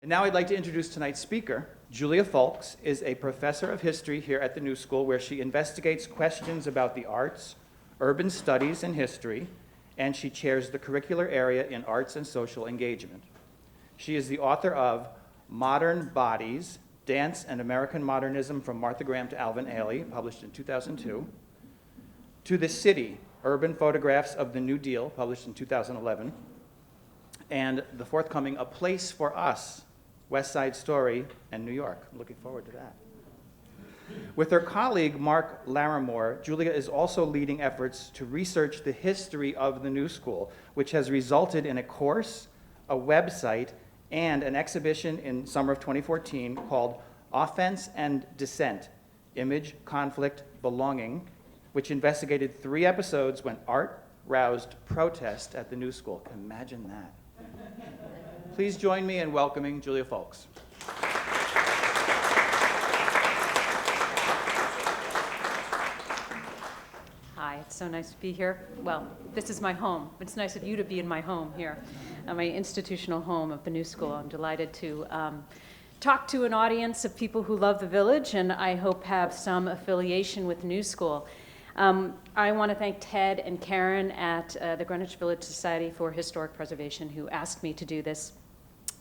And now I'd like to introduce tonight's speaker. Julia Folks is a professor of history here at the New School, where she investigates questions about the arts, urban studies, and history, and she chairs the curricular area in arts and social engagement. She is the author of Modern Bodies, Dance and American Modernism from Martha Graham to Alvin Ailey, published in 2002, To the City, Urban Photographs of the New Deal, published in 2011, and the forthcoming A Place for Us, West Side Story, and New York. I'm looking forward to that. With her colleague, Mark Larimore, Julia is also leading efforts to research the history of the New School, which has resulted in a course, a website, and an exhibition in summer of 2014 called Offense and Dissent, Image, Conflict, Belonging, which investigated 3 episodes when art roused protest at the New School. Imagine that. Please join me in welcoming Julia Folks. Hi, it's so nice to be here. Well, this is my home. It's nice of you to be in my home here, my institutional home of the New School. I'm delighted to talk to an audience of people who love the village and I hope have some affiliation with the New School. I want to thank Ted and Karen at the Greenwich Village Society for Historic Preservation who asked me to do this.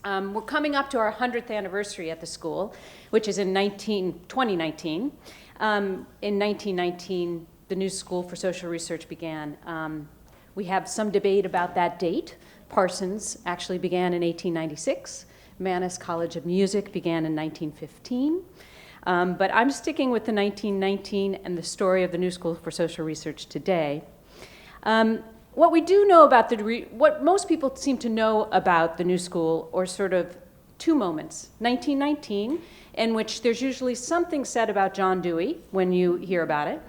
We're coming up to our 100th anniversary at the school, which is in 2019. In 1919, the New School for Social Research began. We have some debate about that date. Parsons actually began in 1896. Mannes College of Music began in 1915. But I'm sticking with the 1919 and the story of the New School for Social Research today. What we do know about what most people seem to know about the New School are sort of 2 moments. 1919, in which there's usually something said about John Dewey when you hear about it.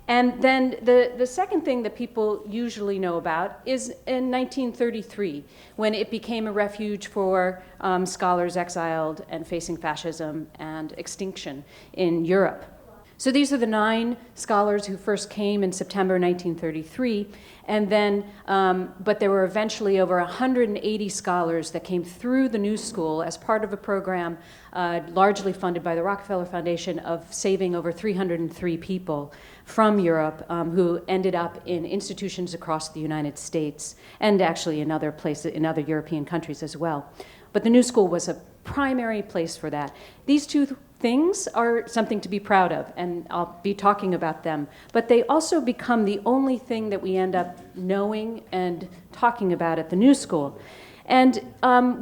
And then the second thing that people usually know about is in 1933, when it became a refuge for scholars exiled and facing fascism and extinction in Europe. So these are the 9 scholars who first came in September 1933, and then, but there were eventually over 180 scholars that came through the New School as part of a program largely funded by the Rockefeller Foundation of saving over 303 people from Europe who ended up in institutions across the United States and actually in other places, in other European countries as well. But the New School was a primary place for that. These 2 things are something to be proud of, and I'll be talking about them, but they also become the only thing that we end up knowing and talking about at the New School. And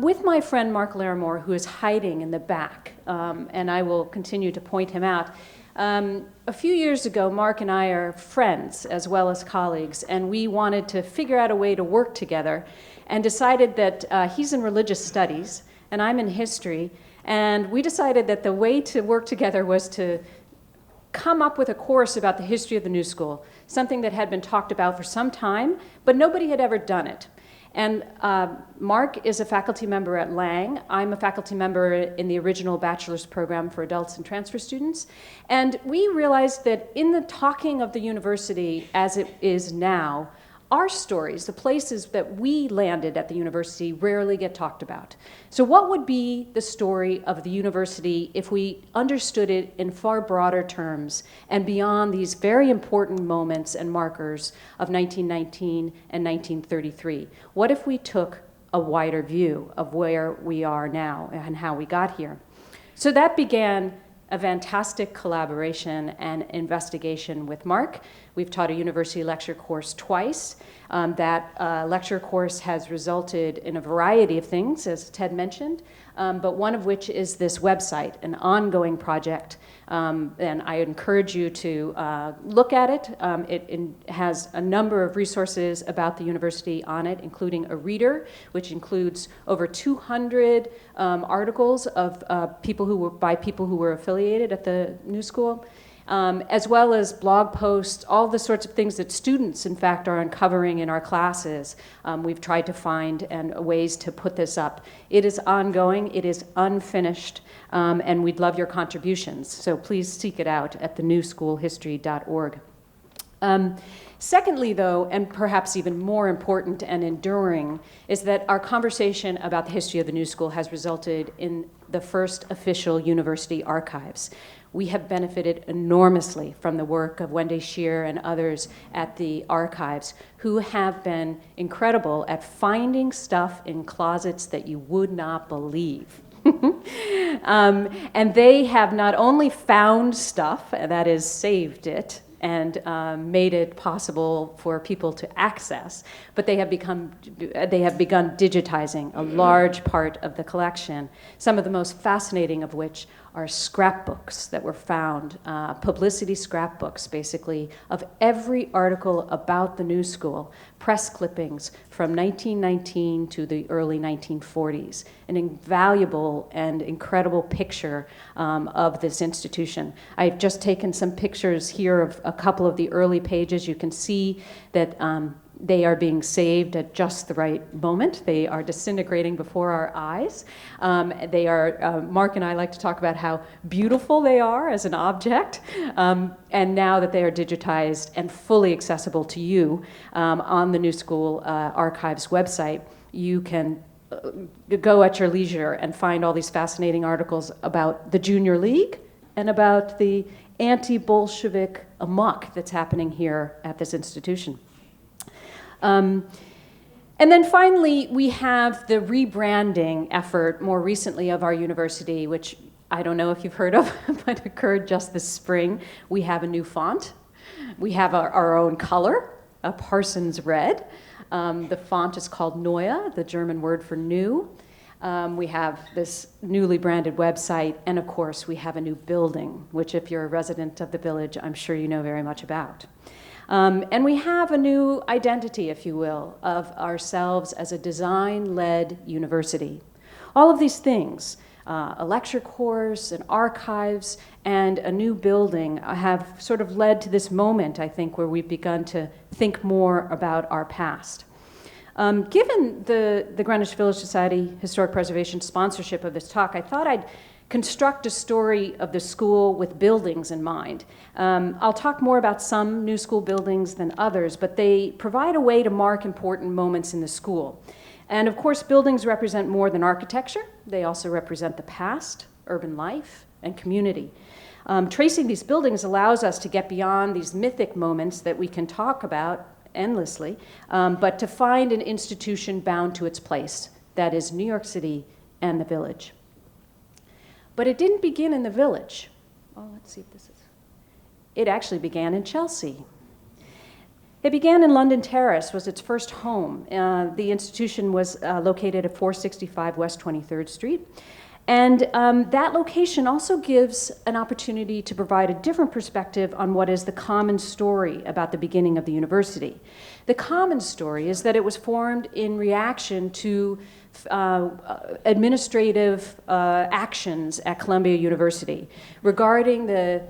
with my friend Mark Larimore, who is hiding in the back, and I will continue to point him out, a few years ago, Mark and I are friends as well as colleagues, and we wanted to figure out a way to work together and decided that he's in religious studies and I'm in history, and we decided that the way to work together was to come up with a course about the history of the New School, something that had been talked about for some time, but nobody had ever done it. And Mark is a faculty member at Lang. I'm a faculty member in the original bachelor's program for adults and transfer students. And we realized that in the talking of the university as it is now, our stories, the places that we landed at the university, rarely get talked about. So what would be the story of the university if we understood it in far broader terms and beyond these very important moments and markers of 1919 and 1933? What if we took a wider view of where we are now and how we got here? So that began a fantastic collaboration and investigation with Mark. We've taught a university lecture course twice. That lecture course has resulted in a variety of things, as Ted mentioned, but one of which is this website, an ongoing project. And I encourage you to look at it. It has a number of resources about the university on it, including a reader, which includes over 200 articles of people who were affiliated at the New School, as well as blog posts, all the sorts of things that students, in fact, are uncovering in our classes. We've tried to find ways to put this up. It is ongoing, it is unfinished, and we'd love your contributions. So please seek it out at thenewschoolhistory.org. Secondly, though, and perhaps even more important and enduring, is that our conversation about the history of the New School has resulted in the first official university archives. We have benefited enormously from the work of Wendy Shear and others at the archives, who have been incredible at finding stuff in closets that you would not believe. And they have not only found stuff, that is, saved it, and made it possible for people to access, but they have begun digitizing a large part of the collection, some of the most fascinating of which are scrapbooks that were found, publicity scrapbooks, basically, of every article about the New School, press clippings from 1919 to the early 1940s, an invaluable and incredible picture of this institution. I've just taken some pictures here of a couple of the early pages. You can see that they are being saved at just the right moment. They are disintegrating before our eyes. They are, Mark and I like to talk about how beautiful they are as an object. And now that they are digitized and fully accessible to you on the New School Archives website, you can go at your leisure and find all these fascinating articles about the Junior League and about the anti-Bolshevik amok that's happening here at this institution. And then finally, we have the rebranding effort more recently of our university, which I don't know if you've heard of, but occurred just this spring. We have a new font. We have our own color, a Parsons red. The font is called Neue, the German word for new. We have this newly branded website, and of course, we have a new building, which if you're a resident of the village, I'm sure you know very much about. And we have a new identity, if you will, of ourselves as a design-led university. All of these things, a lecture course, an archives, and a new building have sort of led to this moment, I think, where we've begun to think more about our past. Given the Greenwich Village Society Historic Preservation sponsorship of this talk, I thought I'd construct a story of the school with buildings in mind. I'll talk more about some New School buildings than others, but they provide a way to mark important moments in the school. And of course, buildings represent more than architecture. They also represent the past, urban life, and community. Tracing these buildings allows us to get beyond these mythic moments that we can talk about endlessly, but to find an institution bound to its place, that is New York City and the village. But it didn't begin in the village. Oh, let's see if this is. It actually began in Chelsea. It began in London Terrace, was its first home. The institution was located at 465 West 23rd Street. And that location also gives an opportunity to provide a different perspective on what is the common story about the beginning of the university. The common story is that it was formed in reaction to administrative actions at Columbia University regarding the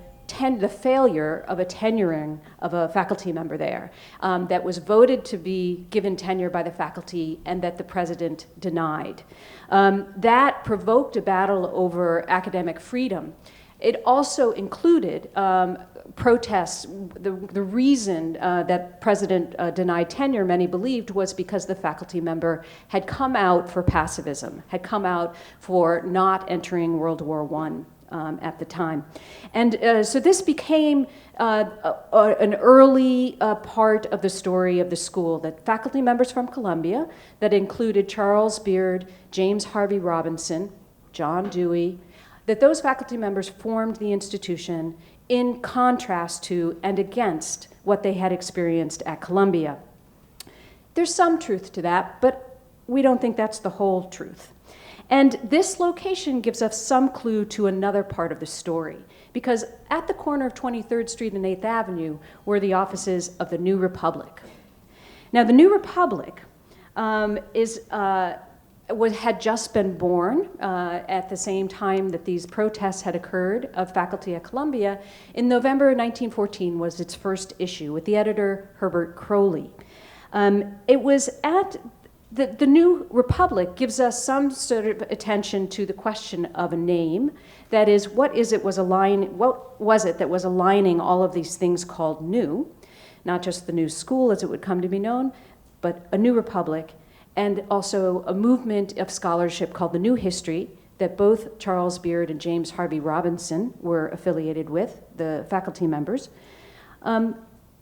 failure of a tenuring of a faculty member there that was voted to be given tenure by the faculty and that the president denied. That provoked a battle over academic freedom. It also included protests. The reason that president denied tenure, many believed, was because the faculty member had come out for pacifism, had come out for not entering World War I. At the time. And so this became an early part of the story of the school, that faculty members from Columbia, that included Charles Beard, James Harvey Robinson, John Dewey, that those faculty members formed the institution in contrast to and against what they had experienced at Columbia. There's some truth to that, but we don't think that's the whole truth. And this location gives us some clue to another part of the story, because at the corner of 23rd Street and 8th Avenue were the offices of the New Republic. Now, the New Republic had just been born at the same time that these protests had occurred of faculty at Columbia. In November 1914 was its first issue with the editor Herbert Crowley. It was at the New Republic gives us some sort of attention to the question of a name. That is, what was it that was aligning all of these things called new? not just the new school as it would come to be known, but a new republic, and also a movement of scholarship called the New History that both Charles Beard and James Harvey Robinson were affiliated with, the faculty members.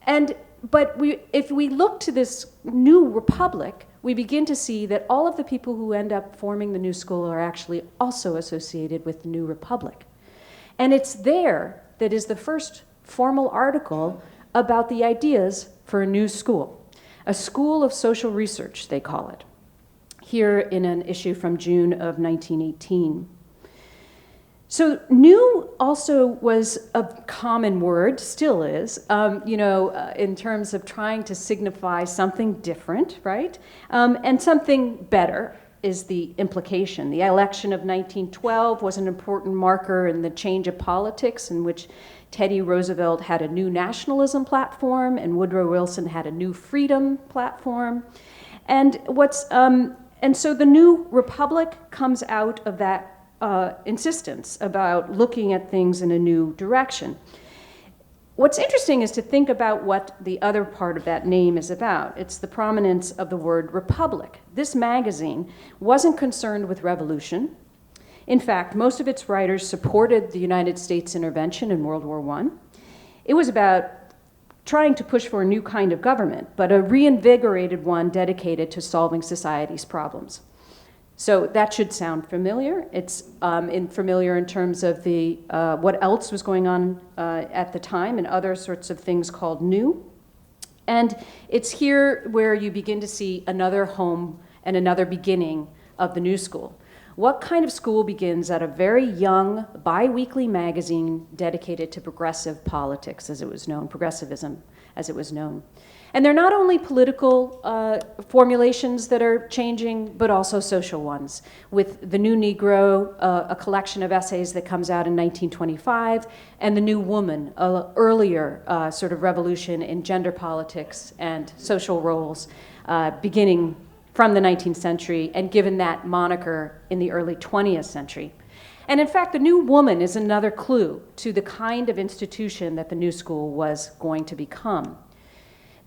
If we look to this new republic, we begin to see that all of the people who end up forming the new school are actually also associated with the new republic. And it's there that is the first formal article about the ideas for a new school, a school of social research, they call it, here in an issue from June of 1918. So new also was a common word, still is, in terms of trying to signify something different, right? And something better is the implication. The election of 1912 was an important marker in the change of politics in which Teddy Roosevelt had a new nationalism platform and Woodrow Wilson had a new freedom platform. And so the new republic comes out of that insistence about looking at things in a new direction. What's interesting is to think about what the other part of that name is about. It's the prominence of the word republic. This magazine wasn't concerned with revolution. In fact, most of its writers supported the United States intervention in World War I. It was about trying to push for a new kind of government, but a reinvigorated one dedicated to solving society's problems. So that should sound familiar. It's familiar in terms of the what else was going on at the time and other sorts of things called new. And it's here where you begin to see another home and another beginning of the new school. What kind of school begins at a very young bi-weekly magazine dedicated to progressive politics, as it was known, progressivism, as it was known. And they're not only political formulations that are changing, but also social ones. With The New Negro, a collection of essays that comes out in 1925, and The New Woman, an earlier sort of revolution in gender politics and social roles, beginning from the 19th century and given that moniker in the early 20th century. And in fact, The New Woman is another clue to the kind of institution that the new school was going to become.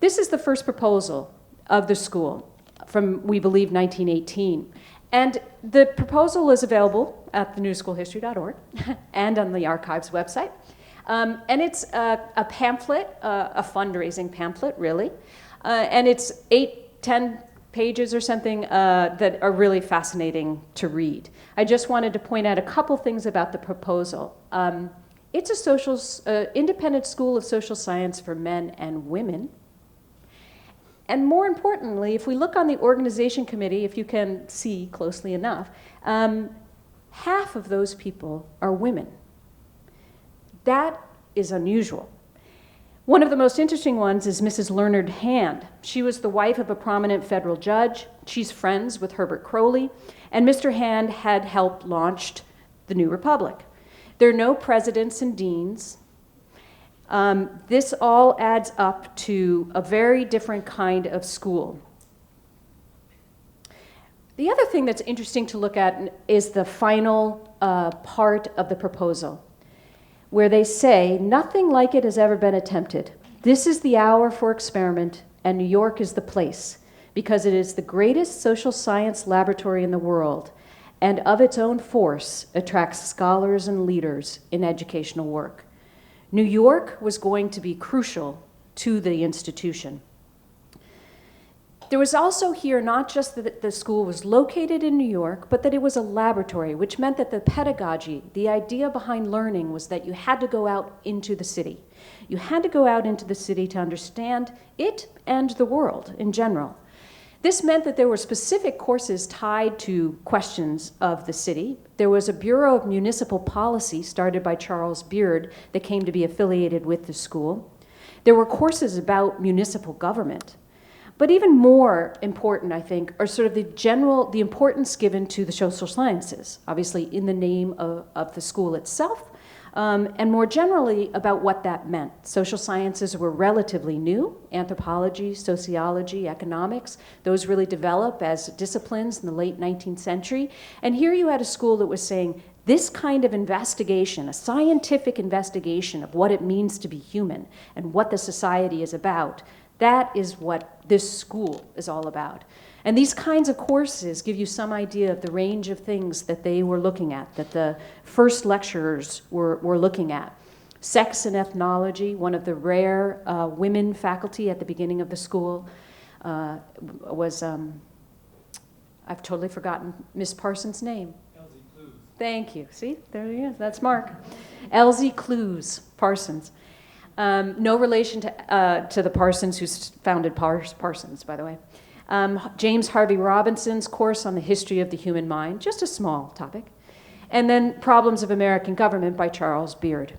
This is the first proposal of the school from, we believe, 1918. And the proposal is available at thenewschoolhistory.org and on the archives website. And it's a pamphlet, a fundraising pamphlet, really. And it's 10 pages or something that are really fascinating to read. I just wanted to point out a couple things about the proposal. It's a independent school of social science for men and women. And more importantly, if we look on the organization committee, if you can see closely enough, half of those people are women. That is unusual. One of the most interesting ones is Mrs. Leonard Hand. She was the wife of a prominent federal judge. She's friends with Herbert Crowley, and Mr. Hand had helped launch the New Republic. There are no presidents and deans. This all adds up to a very different kind of school. The other thing that's interesting to look at is the final part of the proposal, where they say, nothing like it has ever been attempted. This is the hour for experiment, and New York is the place, because it is the greatest social science laboratory in the world, and of its own force attracts scholars and leaders in educational work. New York was going to be crucial to the institution. There was also here not just that the school was located in New York, but that it was a laboratory, which meant that the pedagogy, the idea behind learning, was that you had to go out into the city. You had to go out into the city to understand it and the world in general. This meant that there were specific courses tied to questions of the city. There was a Bureau of Municipal Policy started by Charles Beard that came to be affiliated with the school. There were courses about municipal government. But even more important, I think, are sort of the importance given to the social sciences, obviously in the name of the school itself, and more generally about what that meant. Social sciences were relatively new. Anthropology, sociology, economics, those really developed as disciplines in the late 19th century. And here you had a school that was saying, This kind of investigation, a scientific investigation of what it means to be human and what the society is about, that is what this school is all about. And these kinds of courses give you some idea of the range of things that they were looking at, that the first lecturers were looking at. Sex and ethnology, one of the rare women faculty at the beginning of the school, was, I've totally forgotten Miss Parsons' name. Thank you. See, there he is. That's Mark. Elsie Clues Parsons. No relation to the Parsons who founded Parsons, by the way. James Harvey Robinson's course on the history of the human mind, just a small topic. And then Problems of American Government by Charles Beard.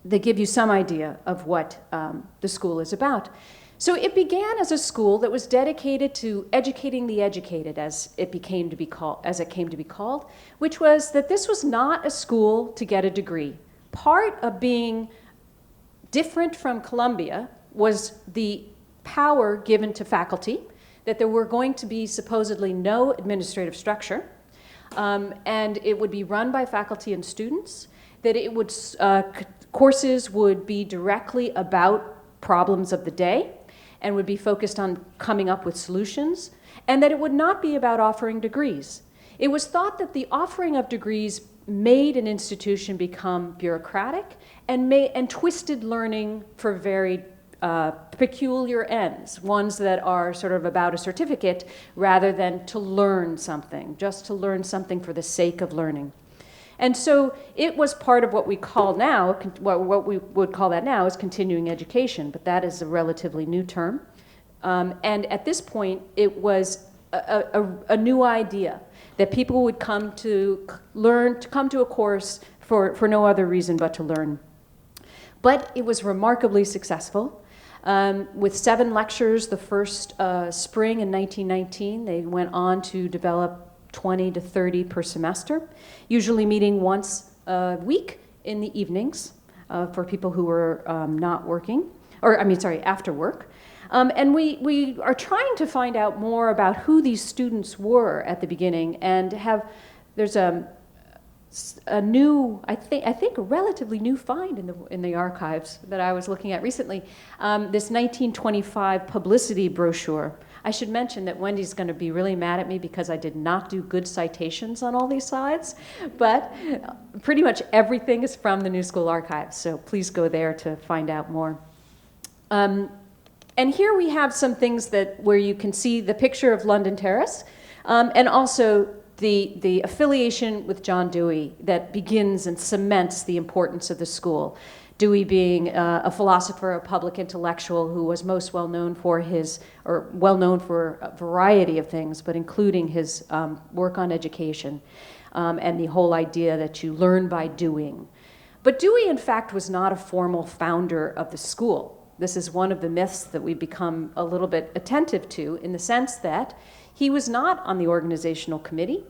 They give you some idea of what the school is about. So it began as a school that was dedicated to educating the educated, as it came to be called, which was that this was not a school to get a degree. Part of being different from Columbia was the power given to faculty, that there were going to be supposedly no administrative structure, and it would be run by faculty and students, that it would courses would be directly about problems of the day, and would be focused on coming up with solutions, and that it would not be about offering degrees. It was thought that the offering of degrees made an institution become bureaucratic and twisted learning for very peculiar ends, ones that are sort of about a certificate rather than to learn something, just to learn something for the sake of learning. And so it was part of what we call now, what we would call that now is continuing education, but that is a relatively new term. And at this point, it was a new idea that people would come to learn, to come to a course for no other reason but to learn. But it was remarkably successful. With 7 lectures the first spring in 1919, they went on to develop 20 to 30 per semester, usually meeting once a week in the evenings for people who were not working, after work. And we are trying to find out more about who these students were at the beginning, and there's a new, I think a relatively new find in the archives that I was looking at recently, this 1925 publicity brochure. I should mention that Wendy's going to be really mad at me because I did not do good citations on all these slides, but pretty much everything is from the New School Archives, so please go there to find out more. And here we have some things where you can see the picture of London Terrace, and also the affiliation with John Dewey that begins and cements the importance of the school. Dewey being a philosopher, a public intellectual who was most well known for a variety of things, but including his work on education and the whole idea that you learn by doing. But Dewey, in fact, was not a formal founder of the school. This is one of the myths that we've become a little bit attentive to, in the sense that he was not on the organizational committee,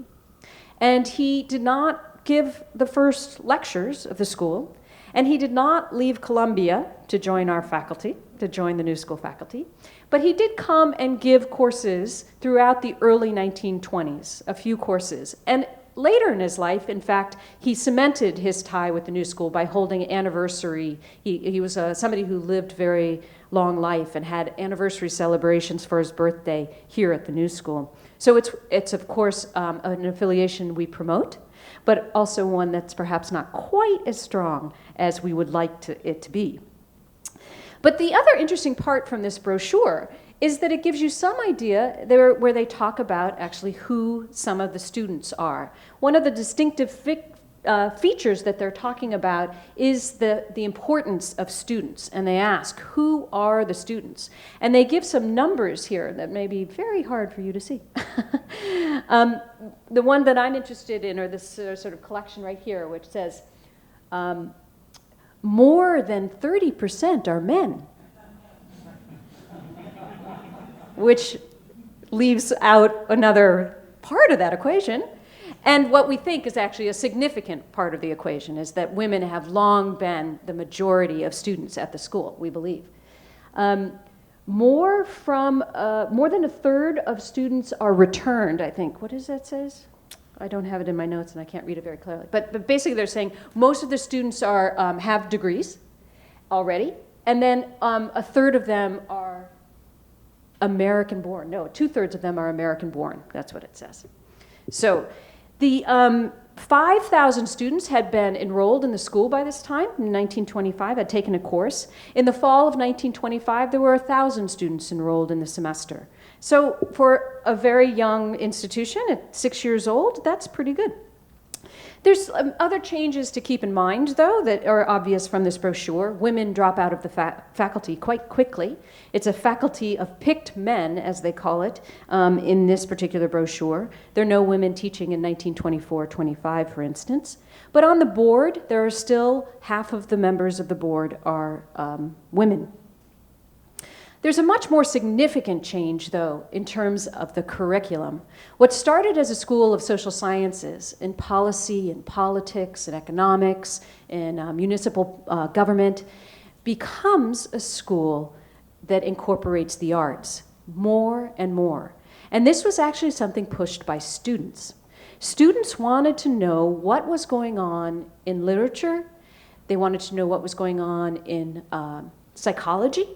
and he did not give the first lectures of the school, and he did not leave Columbia to join our faculty, to join the New School faculty, but he did come and give courses throughout the early 1920s, a few courses. And later in his life, in fact, he cemented his tie with the New School by holding anniversary. He was somebody who lived very long life and had anniversary celebrations for his birthday here at the New School. So it's of course an affiliation we promote, but also one that's perhaps not quite as strong as we would like it to be. But the other interesting part from this brochure is that it gives you some idea where they talk about actually who some of the students are. One of the distinctive features that they're talking about is the importance of students, and they ask, who are the students? And they give some numbers here that may be very hard for you to see. The one that I'm interested in, or this sort of collection right here, which says, more than 30% are men, which leaves out another part of that equation. And what we think is actually a significant part of the equation is that women have long been the majority of students at the school, we believe. More than a third of students are returned, I think. What does that say? I don't have it in my notes and I can't read it very clearly. But basically they're saying most of the students are, have degrees already, and then a third of them are American born. No, 2/3 of them are American born. That's what it says. So the 5,000 students had been enrolled in the school by this time, in 1925, had taken a course. In the fall of 1925, there were 1,000 students enrolled in the semester. So for a very young institution at 6 years old, that's pretty good. There's other changes to keep in mind, though, that are obvious from this brochure. Women drop out of the faculty quite quickly. It's a faculty of picked men, as they call it, in this particular brochure. There are no women teaching in 1924-25, for instance. But on the board, there are still half of the members of the board are women. There's a much more significant change, though, in terms of the curriculum. What started as a school of social sciences in policy and politics and economics and municipal government becomes a school that incorporates the arts more and more. And this was actually something pushed by students. Students wanted to know what was going on in literature. They wanted to know what was going on in psychology.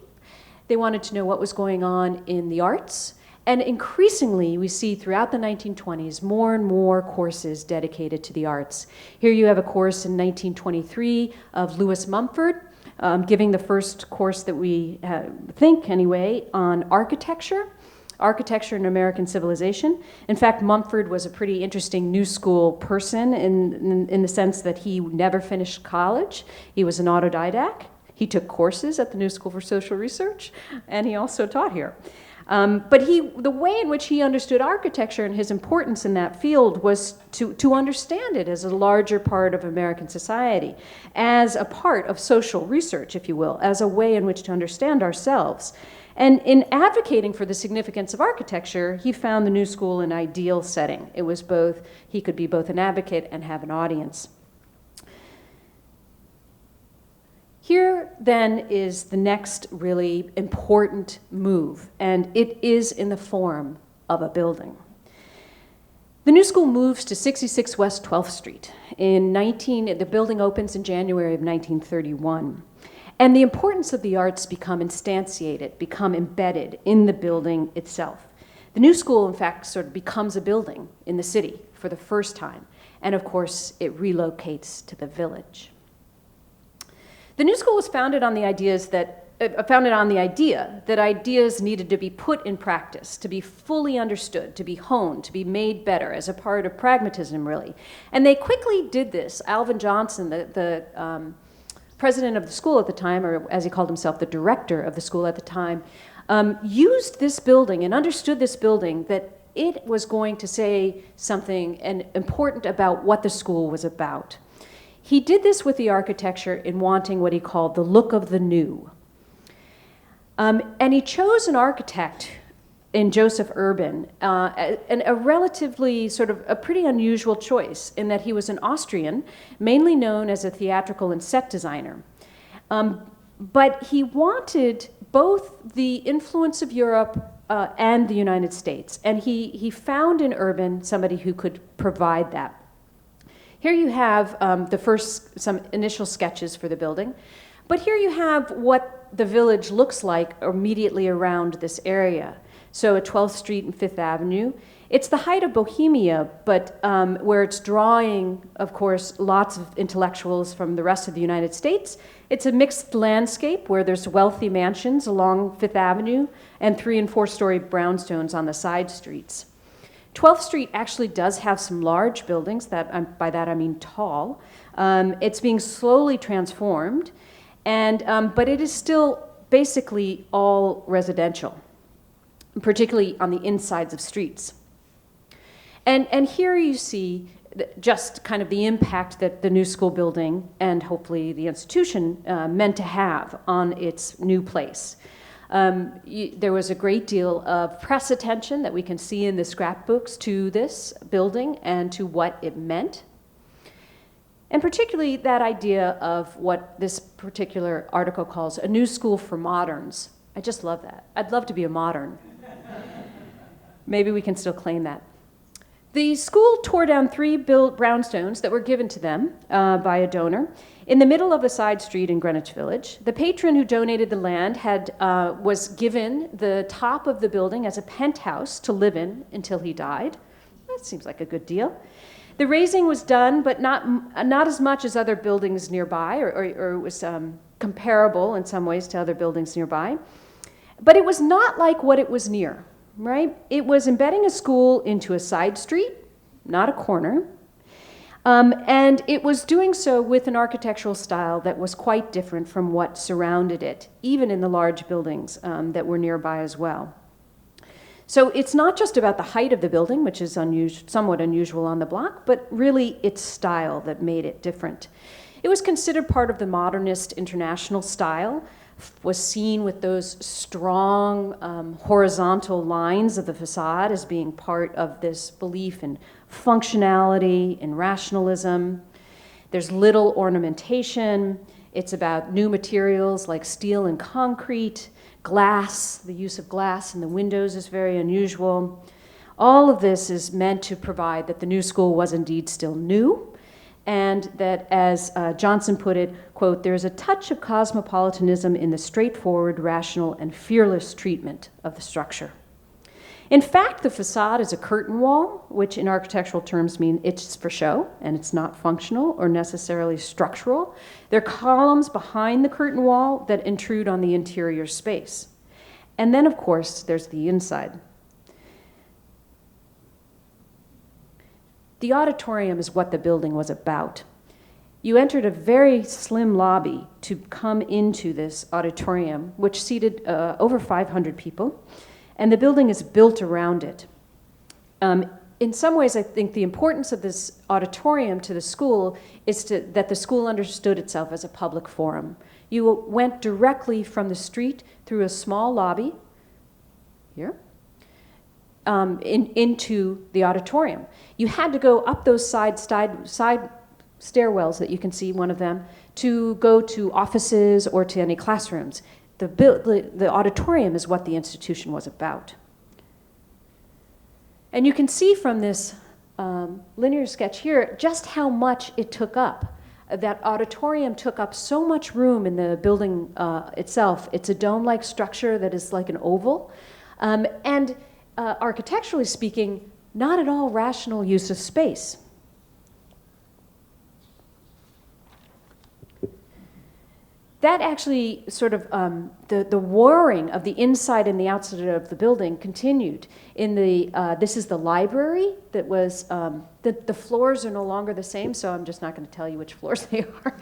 They wanted to know what was going on in the arts. And increasingly, we see throughout the 1920s more and more courses dedicated to the arts. Here you have a course in 1923 of Lewis Mumford, giving the first course that we think, anyway, on architecture in American civilization. In fact, Mumford was a pretty interesting New School person in the sense that he never finished college. He was an autodidact. He took courses at the New School for Social Research, and he also taught here. But the way in which he understood architecture and his importance in that field was to understand it as a larger part of American society, as a part of social research, if you will, as a way in which to understand ourselves. And in advocating for the significance of architecture, he found the New School an ideal setting. It was both, he could be both an advocate and have an audience. Here, then, is the next really important move, and it is in the form of a building. The New School moves to 66 West 12th Street. The building opens in January of 1931. And the importance of the arts become instantiated, become embedded in the building itself. The New School, in fact, sort of becomes a building in the city for the first time. And of course, it relocates to the village. The New School was founded on the idea that ideas needed to be put in practice, to be fully understood, to be honed, to be made better as a part of pragmatism, really. And they quickly did this. Alvin Johnson, the president of the school at the time, or as he called himself, the director of the school at the time, used this building and understood this building that it was going to say something important about what the school was about. He did this with the architecture in wanting what he called the look of the new. And he chose an architect in Joseph Urban, and a relatively sort of a pretty unusual choice in that he was an Austrian, mainly known as a theatrical and set designer. But he wanted both the influence of Europe and the United States, and he found in Urban somebody who could provide that. Here you have some initial sketches for the building, but here you have what the village looks like immediately around this area. So at 12th Street and 5th Avenue, it's the height of Bohemia, but where it's drawing, of course, lots of intellectuals from the rest of the United States. It's a mixed landscape where there's wealthy mansions along 5th Avenue and 3- and 4-story brownstones on the side streets. 12th Street actually does have some large buildings, by that I mean tall. It's being slowly transformed, but it is still basically all residential, particularly on the insides of streets. And here you see just kind of the impact that the New School building and hopefully the institution meant to have on its new place. There was a great deal of press attention that we can see in the scrapbooks to this building and to what it meant. And particularly that idea of what this particular article calls a new school for moderns. I just love that. I'd love to be a modern. Maybe we can still claim that. The school tore down 3 brownstones that were given to them by a donor in the middle of a side street in Greenwich Village. The patron who donated the land was given the top of the building as a penthouse to live in until he died. That seems like a good deal. The raising was done, but not as much as other buildings nearby, or it was comparable in some ways to other buildings nearby. But it was not like what it was near, right? It was embedding a school into a side street, not a corner. And it was doing so with an architectural style that was quite different from what surrounded it, even in the large buildings that were nearby as well. So it's not just about the height of the building, which is somewhat unusual on the block, but really its style that made it different. It was considered part of the modernist international style, was seen with those strong horizontal lines of the facade as being part of this belief in functionality and rationalism. There's little ornamentation. It's about new materials like steel and concrete, glass. The use of glass in the windows is very unusual. All of this is meant to provide that the new school was indeed still new, and that, as Johnson put it, quote, "There is a touch of cosmopolitanism in the straightforward, rational, and fearless treatment of the structure." In fact, the facade is a curtain wall, which in architectural terms mean it's for show, and it's not functional or necessarily structural. There are columns behind the curtain wall that intrude on the interior space. And then, of course, there's the inside. The auditorium is what the building was about. You entered a very slim lobby to come into this auditorium, which seated over 500 people, and the building is built around it. In some ways, I think the importance of this auditorium to the school is that the school understood itself as a public forum. You went directly from the street through a small lobby, here, into the auditorium. You had to go up those side stairwells that you can see, one of them, to go to offices or to any classrooms. The auditorium is what the institution was about. And you can see from this linear sketch here just how much it took up. That auditorium took up so much room in the building itself. It's a dome-like structure that is like an oval. And architecturally speaking, not at all rational use of space. That actually sort of, the warring of the inside and the outside of the building continued. This is the library that was, the floors are no longer the same, so I'm just not going to tell you which floors they are,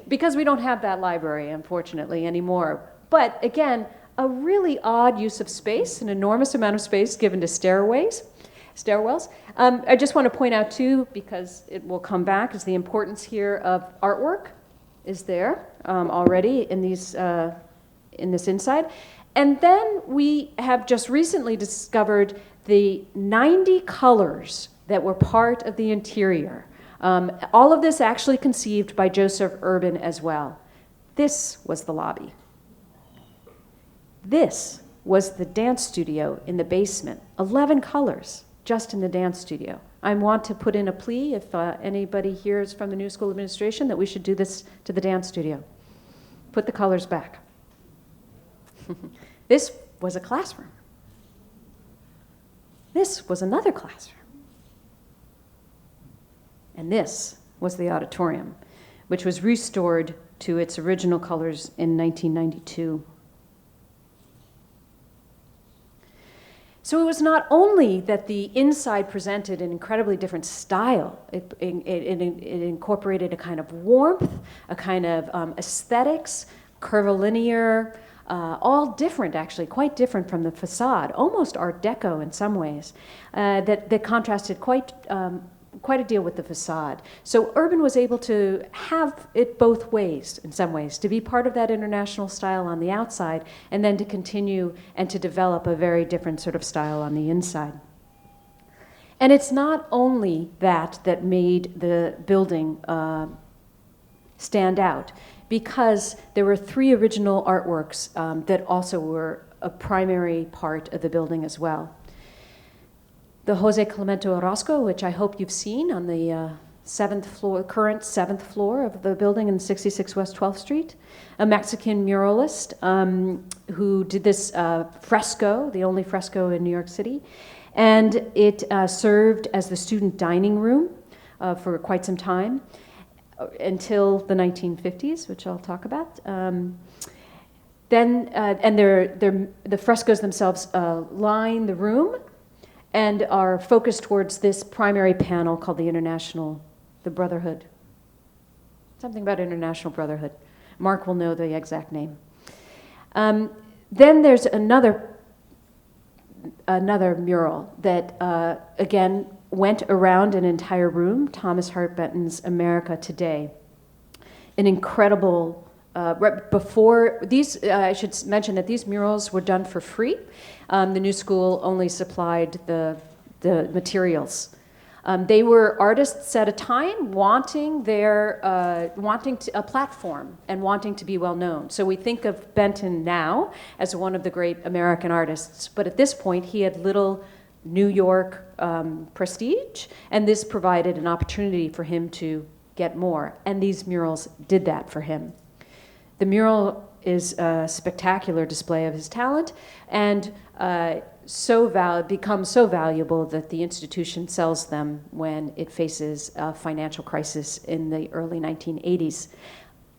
because we don't have that library, unfortunately, anymore. But again, a really odd use of space, an enormous amount of space given to stairwells. I just want to point out too, because it will come back, is the importance here of artwork is there already in these in this inside. And then we have just recently discovered the 90 colors that were part of the interior. All of this actually conceived by Joseph Urban as well. This was the lobby. This was the dance studio in the basement. 11 colors just in the dance studio. I want to put in a plea, if anybody here is from the New School Administration, that we should do this to the dance studio. Put the colors back. This was a classroom. This was another classroom. And this was the auditorium, which was restored to its original colors in 1992. So it was not only that the inside presented an incredibly different style, it incorporated a kind of warmth, a kind of aesthetics, curvilinear, all different actually, quite different from the facade, almost Art Deco in some ways, that contrasted quite a deal with the facade. So Urban was able to have it both ways, in some ways, to be part of that international style on the outside, and then to continue and to develop a very different sort of style on the inside. And it's not only that made the building stand out, because there were 3 original artworks that also were a primary part of the building as well. the Jose Clemente Orozco, which I hope you've seen on the current seventh floor of the building in 66 West 12th Street, a Mexican muralist who did this fresco, the only fresco in New York City, and it served as the student dining room for quite some time until the 1950s, which I'll talk about. The frescoes themselves line the room and are focused towards this primary panel called the Brotherhood. Something about International Brotherhood. Mark will know the exact name. Then there's another mural that, again, went around an entire room, Thomas Hart Benton's America Today. An incredible, before these, I should mention that these murals were done for free. The New School only supplied the materials. They were artists at a time wanting a platform and wanting to be well known. So we think of Benton now as one of the great American artists, but at this point he had little New York prestige, and this provided an opportunity for him to get more, and these murals did that for him. The is a spectacular display of his talent, and becomes so valuable that the institution sells them when it faces a financial crisis in the early 1980s.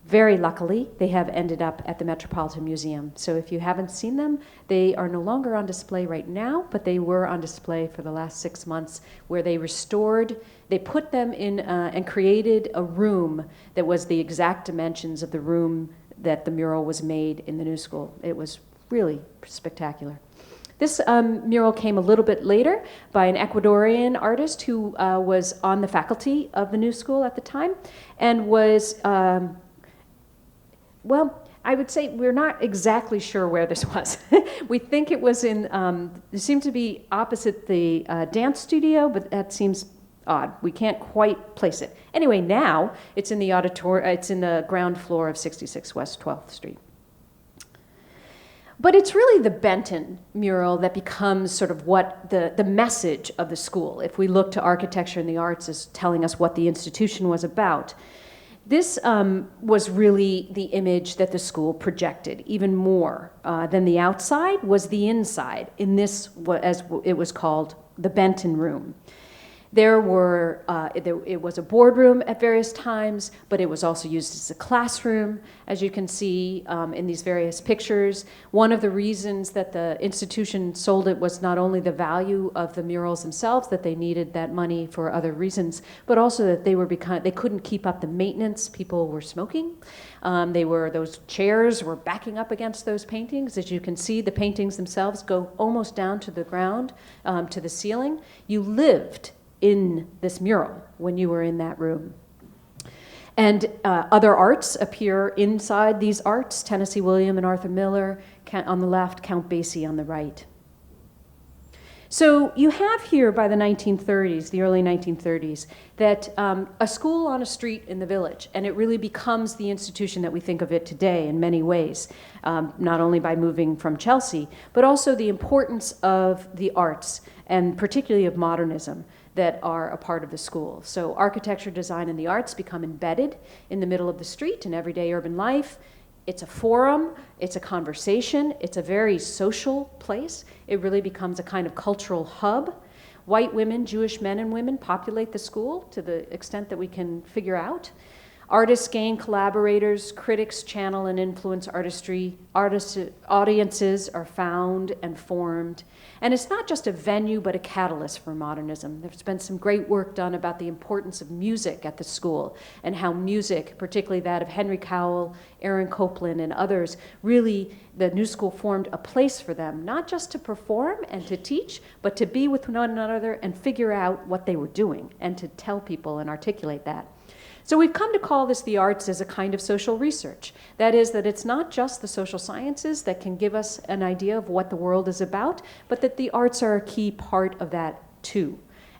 Very luckily, they have ended up at the Metropolitan Museum. So if you haven't seen them, they are no longer on display right now, but they were on display for the last 6 months, where they put them in and created a room that was the exact dimensions of the room that the mural was made in the New School. It was really spectacular. This mural came a little bit later by an Ecuadorian artist who was on the faculty of the New School at the time, and was, I would say we're not exactly sure where this was. We think it was it seemed to be opposite the dance studio, but that seems odd. We can't quite place it. Anyway, now it's in the auditorium. It's in the ground floor of 66 West 12th Street. But it's really the Benton mural that becomes sort of what the message of the school, if we look to architecture and the arts as telling us what the institution was about. This was really the image that the school projected. Even more than the outside was the inside, in this, as it was called, the Benton Room. It was a boardroom at various times, but it was also used as a classroom, as you can see in these various pictures. One of the reasons that the institution sold it was not only the value of the murals themselves, that they needed that money for other reasons, but also that they couldn't keep up the maintenance. People were smoking. Those chairs were backing up against those paintings. As you can see, the paintings themselves go almost down to the ground, to the ceiling. You lived in this mural when you were in that room. And other arts appear inside these arts, Tennessee William and Arthur Miller on the left, Count Basie on the right. So you have here by the 1930s, the early 1930s, that a school on a street in the village, and it really becomes the institution that we think of it today in many ways, not only by moving from Chelsea, but also the importance of the arts, and particularly of modernism, that are a part of the school. So architecture, design, and the arts become embedded in the middle of the street in everyday urban life. It's a forum, it's a conversation, it's a very social place. It really becomes a kind of cultural hub. White women, Jewish men and women populate the school to the extent that we can figure out. Artists gain collaborators, critics channel and influence artistry, audiences are found and formed. And it's not just a venue, but a catalyst for modernism. There's been some great work done about the importance of music at the school, and how music, particularly that of Henry Cowell, Aaron Copland, and others, really, the New School formed a place for them, not just to perform and to teach, but to be with one another and figure out what they were doing, and to tell people and articulate that. So we've come to call this the arts as a kind of social research. That is, that it's not just the social sciences that can give us an idea of what the world is about, but that the arts are a key part of that too.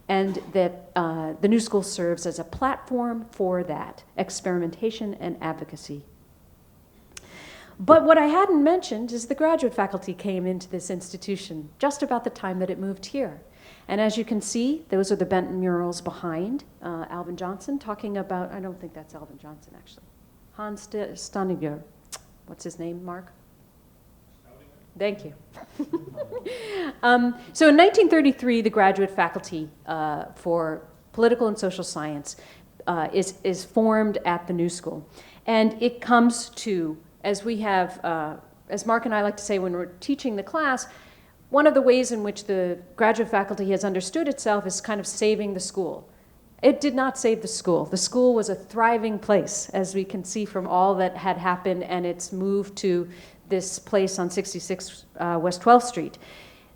And that the New School serves as a platform for that experimentation and advocacy. But what I hadn't mentioned is the graduate faculty came into this institution just about the time that it moved here. And as you can see, those are the Benton murals behind Alvin Johnson, talking about, I don't think that's Alvin Johnson, actually. Hans Staudinger. What's his name, Mark? Thank you. So in 1933, the graduate faculty for political and social science is formed at the New School. And it comes to, as we have, as Mark and I like to say when we're teaching the class, one of the ways in which the graduate faculty has understood itself is kind of saving the school. It did not save the school. The school was a thriving place, as we can see from all that had happened, and its move to this place on 66 West 12th Street.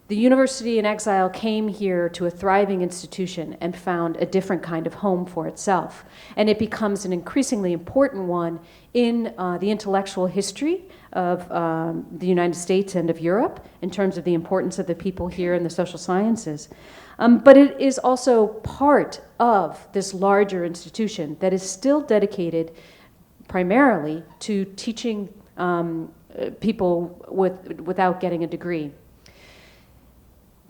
The university in exile came here to a thriving institution and found a different kind of home for itself. And it becomes an increasingly important one in the intellectual history of the United States and of Europe in terms of the importance of the people here in the social sciences. But it is also part of this larger institution that is still dedicated primarily to teaching people without getting a degree.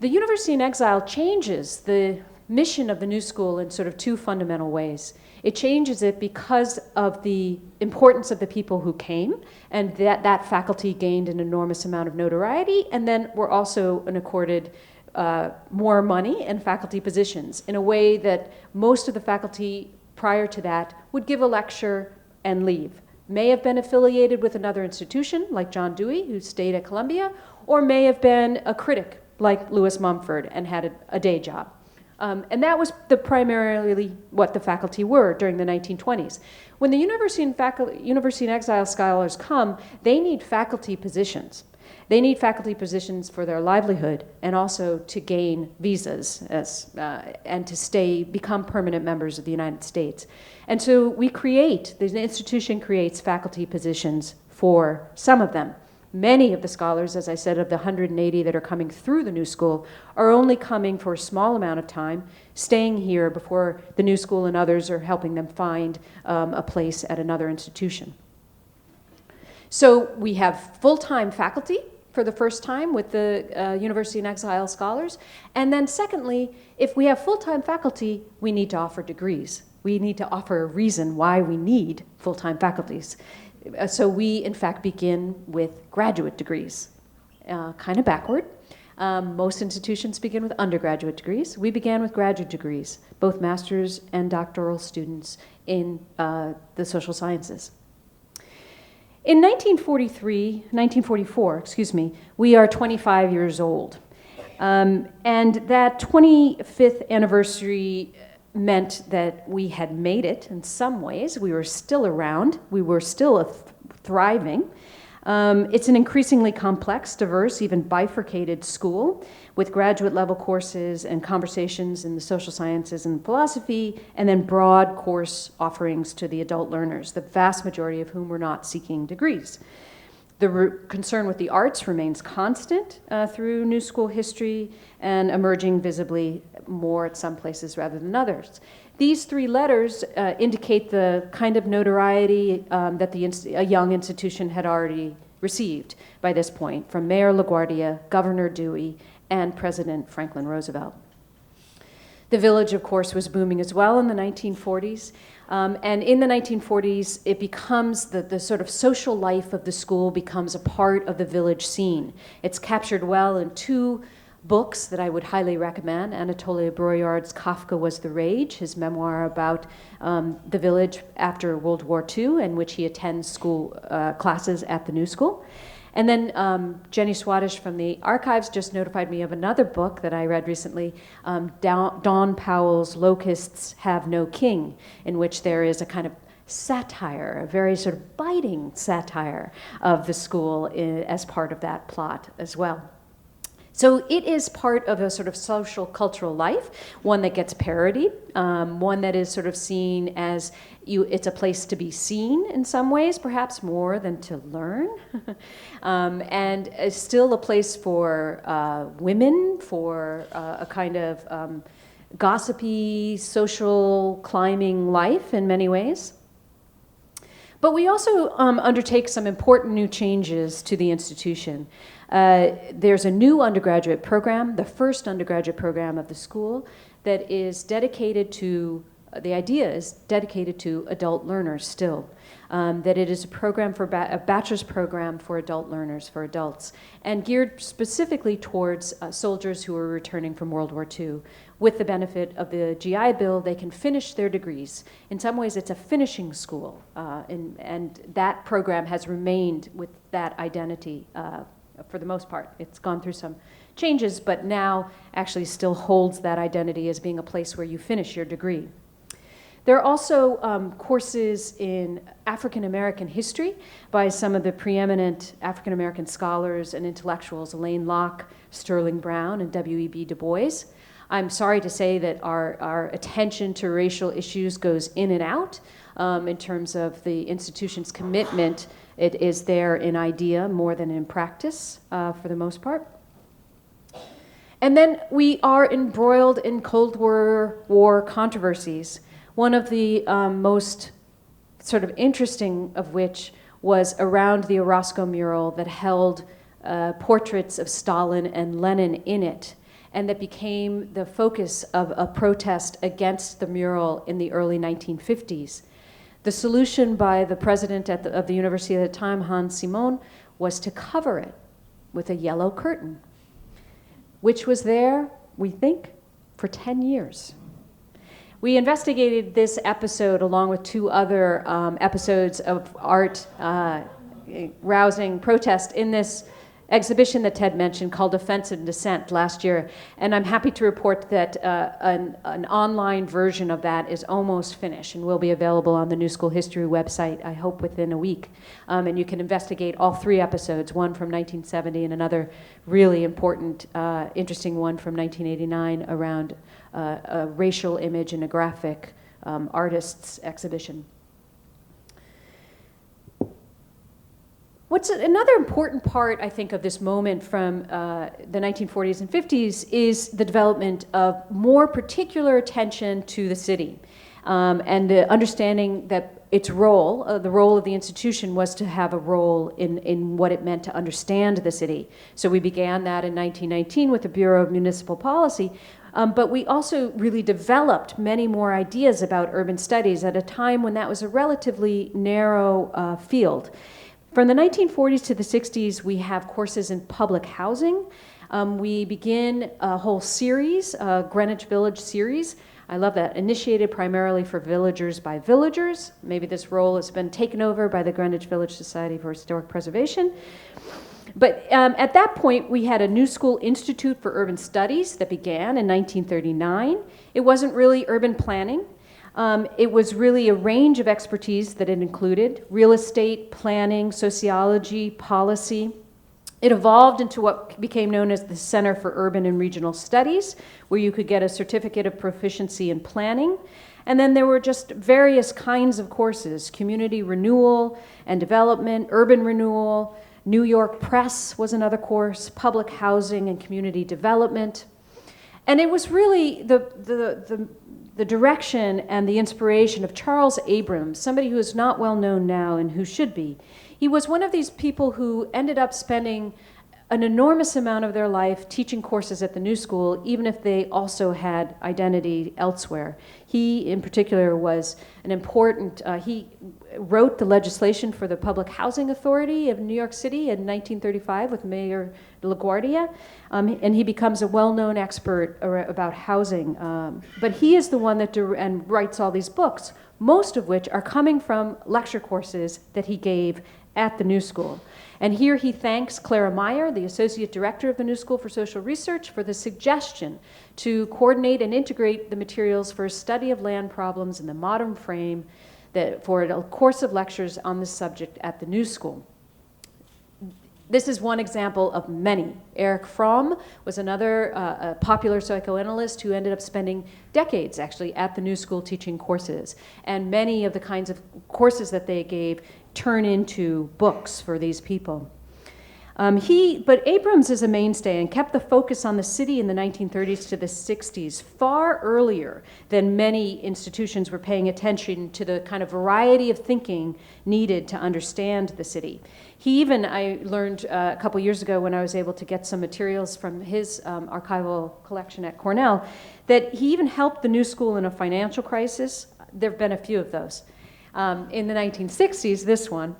The University in Exile changes the mission of the New School in sort of two fundamental ways. It changes it because of the importance of the people who came, and that faculty gained an enormous amount of notoriety, and then were also accorded more money and faculty positions in a way that most of the faculty prior to that would give a lecture and leave. May have been affiliated with another institution, like John Dewey, who stayed at Columbia, or may have been a critic, like Lewis Mumford, and had a day job. And that was primarily what the faculty were during the 1920s. When the University in Exile scholars come, they need faculty positions. They need faculty positions for their livelihood and also to gain visas and to become permanent members of the United States. And so the institution creates faculty positions for some of them. Many of the scholars, as I said, of the 180 that are coming through the New School, are only coming for a small amount of time, staying here before the New School and others are helping them find a place at another institution. So we have full-time faculty for the first time with the University in Exile scholars. And then secondly, if we have full-time faculty, we need to offer degrees. We need to offer a reason why we need full-time faculties. So we, in fact, begin with graduate degrees, kind of backward. Most institutions begin with undergraduate degrees. We began with graduate degrees, both master's and doctoral students in the social sciences. In 1944, we are 25 years old. And that 25th anniversary meant that we had made it in some ways. We were still around. We were still thriving. It's an increasingly complex, diverse, even bifurcated school with graduate level courses and conversations in the social sciences and philosophy, and then broad course offerings to the adult learners, the vast majority of whom were not seeking degrees. The concern with the arts remains constant through New School history and emerging visibly more at some places rather than others. These three letters indicate the kind of notoriety that a young institution had already received by this point from Mayor LaGuardia, Governor Dewey, and President Franklin Roosevelt. The village, of course, was booming as well in the 1940s. And in the 1940s, it becomes the sort of social life of the school becomes a part of the village scene. It's captured well in two books that I would highly recommend. Anatoly Broyard's Kafka Was the Rage, his memoir about the village after World War II, in which he attends school classes at the New School. And then Jenny Swadesh from the archives just notified me of another book that I read recently, Dawn Powell's Locusts Have No King, in which there is a kind of satire, a very sort of biting satire of the school as part of that plot as well. So it is part of a sort of social cultural life, one that gets parodied, one that is sort of seen as it's a place to be seen in some ways, perhaps more than to learn, and it's still a place for women, for a kind of gossipy, social climbing life in many ways. But we also undertake some important new changes to the institution. There's a new undergraduate program, the first undergraduate program of the school, that is dedicated to, the idea is dedicated to adult learners still. That it is a program for a bachelor's program for adult learners, for adults, and geared specifically towards soldiers who are returning from World War II. With the benefit of the GI Bill, they can finish their degrees. In some ways, it's a finishing school, and that program has remained with that identity for the most part. It's gone through some changes, but now actually still holds that identity as being a place where you finish your degree. There are also courses in African American history by some of the preeminent African American scholars and intellectuals, Elaine Locke, Sterling Brown, and W.E.B. Du Bois. I'm sorry to say that our attention to racial issues goes in and out in terms of the institution's commitment. It is there in idea more than in practice for the most part. And then we are embroiled in Cold War controversies. One of the most sort of interesting of which was around the Orozco mural that held portraits of Stalin and Lenin in it, and that became the focus of a protest against the mural in the early 1950s. The solution by the president of the university at the time, Hans Simon, was to cover it with a yellow curtain, which was there, we think, for 10 years. We investigated this episode along with two other episodes of art rousing protest in this exhibition that Ted mentioned called Offensive Dissent last year. And I'm happy to report that an online version of that is almost finished and will be available on the New School History website, I hope within a week. And you can investigate all three episodes, one from 1970 and another really important, interesting one from 1989 around a racial image in a graphic artists exhibition. What's another important part, I think, of this moment from the 1940s and 50s is the development of more particular attention to the city and the understanding that its role, the role of the institution, was to have a role in what it meant to understand the city. So we began that in 1919 with the Bureau of Municipal Policy, but we also really developed many more ideas about urban studies at a time when that was a relatively narrow field. From the 1940s to the 60s, we have courses in public housing. We begin a whole series, a Greenwich Village series. I love that, initiated primarily for villagers by villagers. Maybe this role has been taken over by the Greenwich Village Society for Historic Preservation. But at that point, we had a New School Institute for Urban Studies that began in 1939. It wasn't really urban planning. It was really a range of expertise that it included: real estate, planning, sociology, policy. It evolved into what became known as the Center for Urban and Regional Studies, where you could get a certificate of proficiency in planning. And then there were just various kinds of courses: community renewal and development, urban renewal, New York Press was another course, public housing and community development. And it was really the direction and the inspiration of Charles Abrams, somebody who is not well known now and who should be. He was one of these people who ended up spending an enormous amount of their life teaching courses at the New School, even if they also had identity elsewhere. He, in particular, was an important, he wrote the legislation for the Public Housing Authority of New York City in 1935 with Mayor LaGuardia, and he becomes a well-known expert about housing. But he is the one that and writes all these books, most of which are coming from lecture courses that he gave at the New School. And here he thanks Clara Meyer, the Associate Director of the New School for Social Research, for the suggestion to coordinate and integrate the materials for a study of land problems in the modern frame for a course of lectures on this subject at the New School. This is one example of many. Erich Fromm was another a popular psychoanalyst who ended up spending decades, actually, at the New School teaching courses. And many of the kinds of courses that they gave turn into books for these people. But Abrams is a mainstay and kept the focus on the city in the 1930s to the 60s far earlier than many institutions were paying attention to the kind of variety of thinking needed to understand the city. He even, I learned a couple years ago when I was able to get some materials from his archival collection at Cornell, that he even helped the New School in a financial crisis. There have been a few of those. In the 1960s, this one,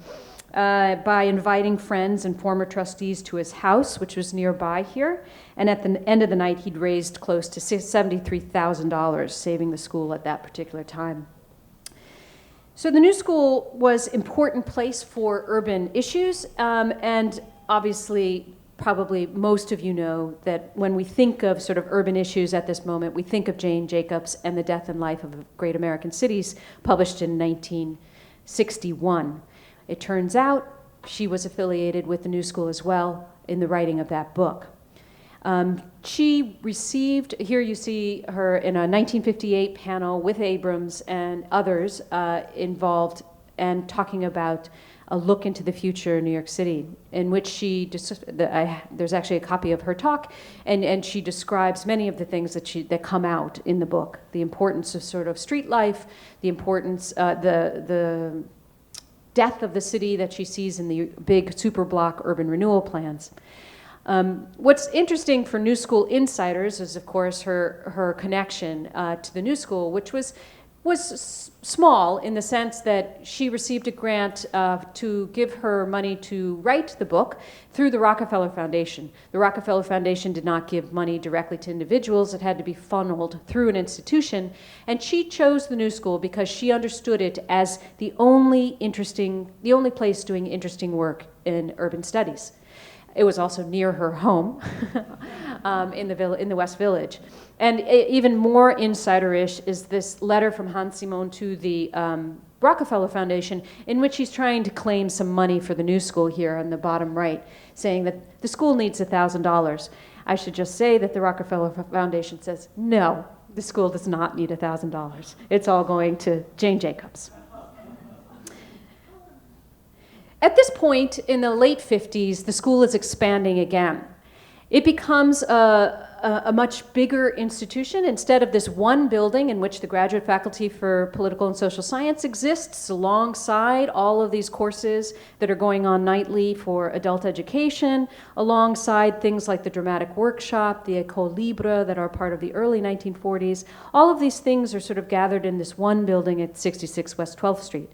by inviting friends and former trustees to his house, which was nearby here. And at the end of the night, he'd raised close to $73,000, saving the school at that particular time. So the New School was an important place for urban issues, and obviously, probably most of you know that when we think of sort of urban issues at this moment, we think of Jane Jacobs and the Death and Life of Great American Cities, published in 1961. It turns out she was affiliated with the New School as well in the writing of that book. She received, here you see her in a 1958 panel with Abrams and others involved and talking about a look into the future in New York City, in which she, there's actually a copy of her talk, and she describes many of the things that come out in the book. The importance of sort of street life, the importance, the death of the city that she sees in the big super block urban renewal plans. What's interesting for New School insiders is, of course, her connection to the New School, which was small in the sense that she received a grant to give her money to write the book through the Rockefeller Foundation. The Rockefeller Foundation did not give money directly to individuals. It had to be funneled through an institution. And she chose the New School because she understood it as the only place doing interesting work in urban studies. It was also near her home in the West Village. And even more insider-ish is this letter from Hans Simon to the Rockefeller Foundation, in which he's trying to claim some money for the New School here on the bottom right, saying that the school needs $1,000. I should just say that the Rockefeller Foundation says, no, the school does not need $1,000. It's all going to Jane Jacobs. At this point, in the late 50s, the school is expanding again. It becomes a much bigger institution. Instead of this one building in which the graduate faculty for political and social science exists alongside all of these courses that are going on nightly for adult education, alongside things like the dramatic workshop, the École Libre that are part of the early 1940s. All of these things are sort of gathered in this one building at 66 West 12th Street.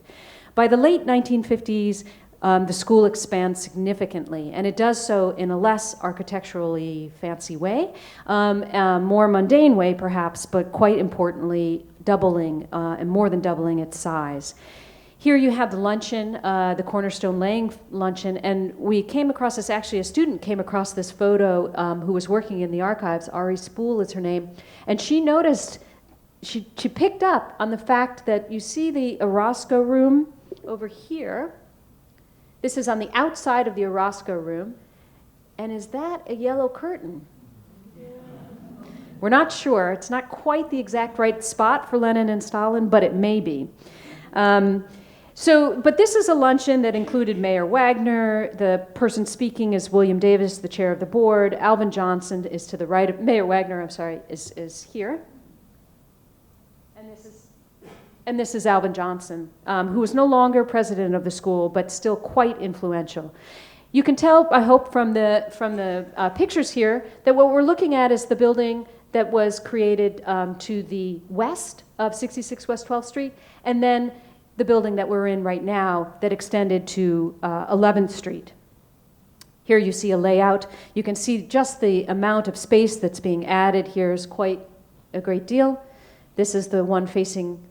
By the late 1950s, the school expands significantly, and it does so in a less architecturally fancy way, a more mundane way perhaps, but quite importantly, doubling and more than doubling its size. Here you have the luncheon, the Cornerstone Laying luncheon, and we came across this, actually a student came across this photo who was working in the archives, Ari Spool is her name, and she noticed, she picked up on the fact that you see the Orozco room over here. This is on the outside of the Orozco room. And is that a yellow curtain? Yeah. We're not sure. It's not quite the exact right spot for Lenin and Stalin, but it may be. But this is a luncheon that included Mayor Wagner. The person speaking is William Davis, the chair of the board. Alvin Johnson is to the right of, Mayor Wagner, I'm sorry, is here. And this is Alvin Johnson, who is no longer president of the school, but still quite influential. You can tell, I hope, from the pictures here, that what we're looking at is the building that was created to the west of 66 West 12th Street, and then the building that we're in right now that extended to 11th Street. Here you see a layout. You can see just the amount of space that's being added here is quite a great deal. This is the one facing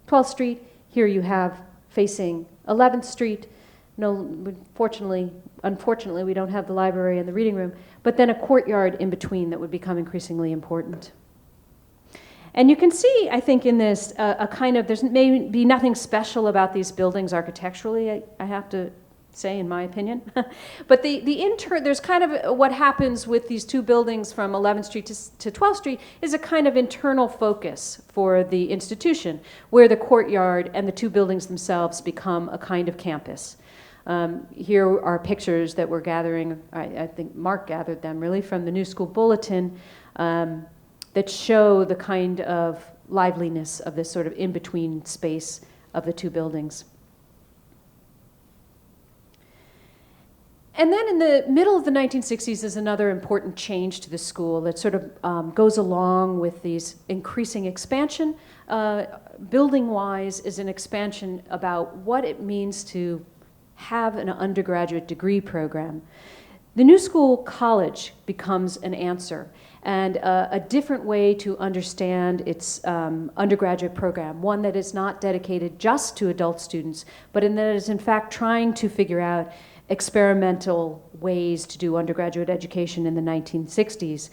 12th Street. Here you have facing 11th Street. No, unfortunately, we don't have the library and the reading room, but then a courtyard in between that would become increasingly important. And you can see, I think, in this, a kind of, there's maybe nothing special about these buildings architecturally, I have to say, in my opinion. But there's kind of what happens with these two buildings from 11th Street to 12th Street is a kind of internal focus for the institution, where the courtyard and the two buildings themselves become a kind of campus. Here are pictures that we're gathering, I think Mark gathered them really, from the New School Bulletin, that show the kind of liveliness of this sort of in-between space of the two buildings. And then in the middle of the 1960s is another important change to the school that sort of goes along with these increasing expansion. Building-wise is an expansion about what it means to have an undergraduate degree program. The New School College becomes an answer and a different way to understand its undergraduate program, one that is not dedicated just to adult students, but in that is in fact trying to figure out experimental ways to do undergraduate education in the 1960s.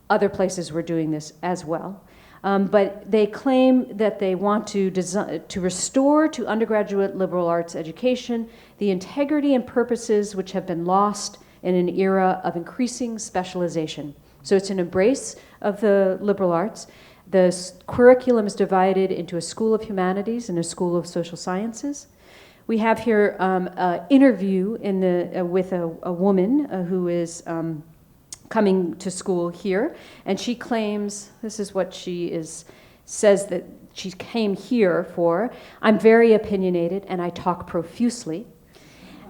Other places were doing this as well. But they claim that they want to restore to undergraduate liberal arts education the integrity and purposes which have been lost in an era of increasing specialization. So it's an embrace of the liberal arts. The curriculum is divided into a School of Humanities and a School of Social Sciences. We have here an interview with a woman who is coming to school here, and she claims, this is what says that she came here for: "I'm very opinionated and I talk profusely."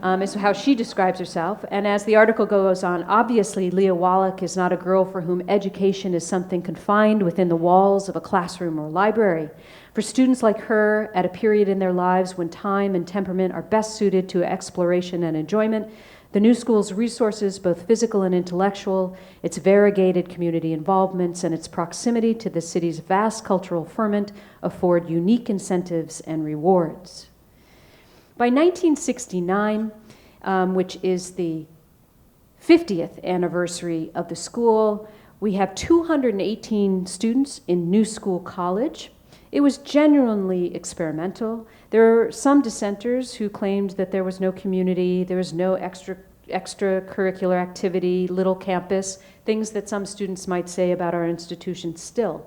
Is how she describes herself. And as the article goes on, obviously Leah Wallach is not a girl for whom education is something confined within the walls of a classroom or library. For students like her, at a period in their lives when time and temperament are best suited to exploration and enjoyment, the New School's resources, both physical and intellectual, its variegated community involvements, and its proximity to the city's vast cultural ferment afford unique incentives and rewards. By 1969, which is the 50th anniversary of the school, we have 218 students in New School College. It was genuinely experimental. There are some dissenters who claimed that there was no community, there was no extracurricular activity, little campus, things that some students might say about our institution still.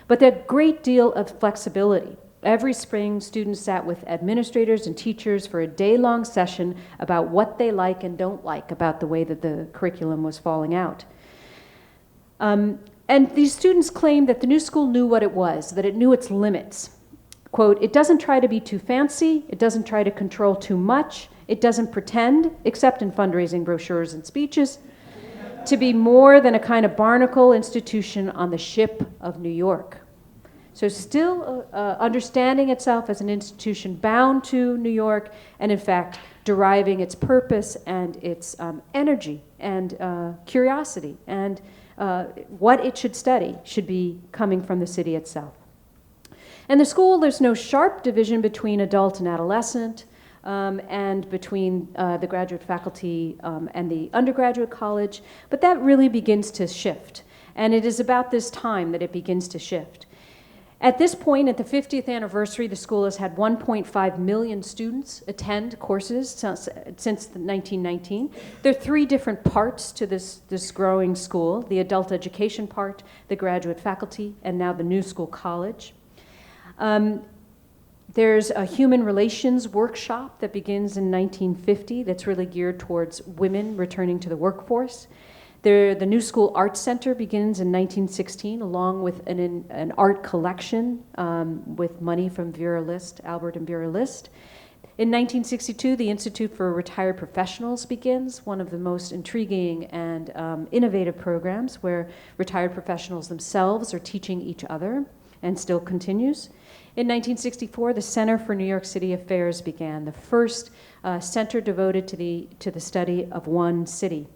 But there a great deal of flexibility. Every spring, students sat with administrators and teachers for a day-long session about what they like and don't like about the way that the curriculum was falling out. And these students claimed that the New School knew what it was, that it knew its limits. Quote, "It doesn't try to be too fancy, it doesn't try to control too much, it doesn't pretend, except in fundraising brochures and speeches, to be more than a kind of barnacle institution on the ship of New York." So still understanding itself as an institution bound to New York, and in fact deriving its purpose and its energy and curiosity and what it should study should be coming from the city itself. And the school, there's no sharp division between adult and adolescent, and between the graduate faculty and the undergraduate college, but that really begins to shift. And it is about this time that it begins to shift. At this point, at the 50th anniversary, the school has had 1.5 million students attend courses since 1919. There are three different parts to this growing school: the adult education part, the graduate faculty, and now the New School College. There's a human relations workshop that begins in 1950 that's really geared towards women returning to the workforce. The New School Arts Center begins in 1916, along with an art collection with money from Vera List, Albert and Vera List. In 1962, the Institute for Retired Professionals begins, one of the most intriguing and innovative programs where retired professionals themselves are teaching each other, and still continues. In 1964, the Center for New York City Affairs began, the first center devoted to the study of one city.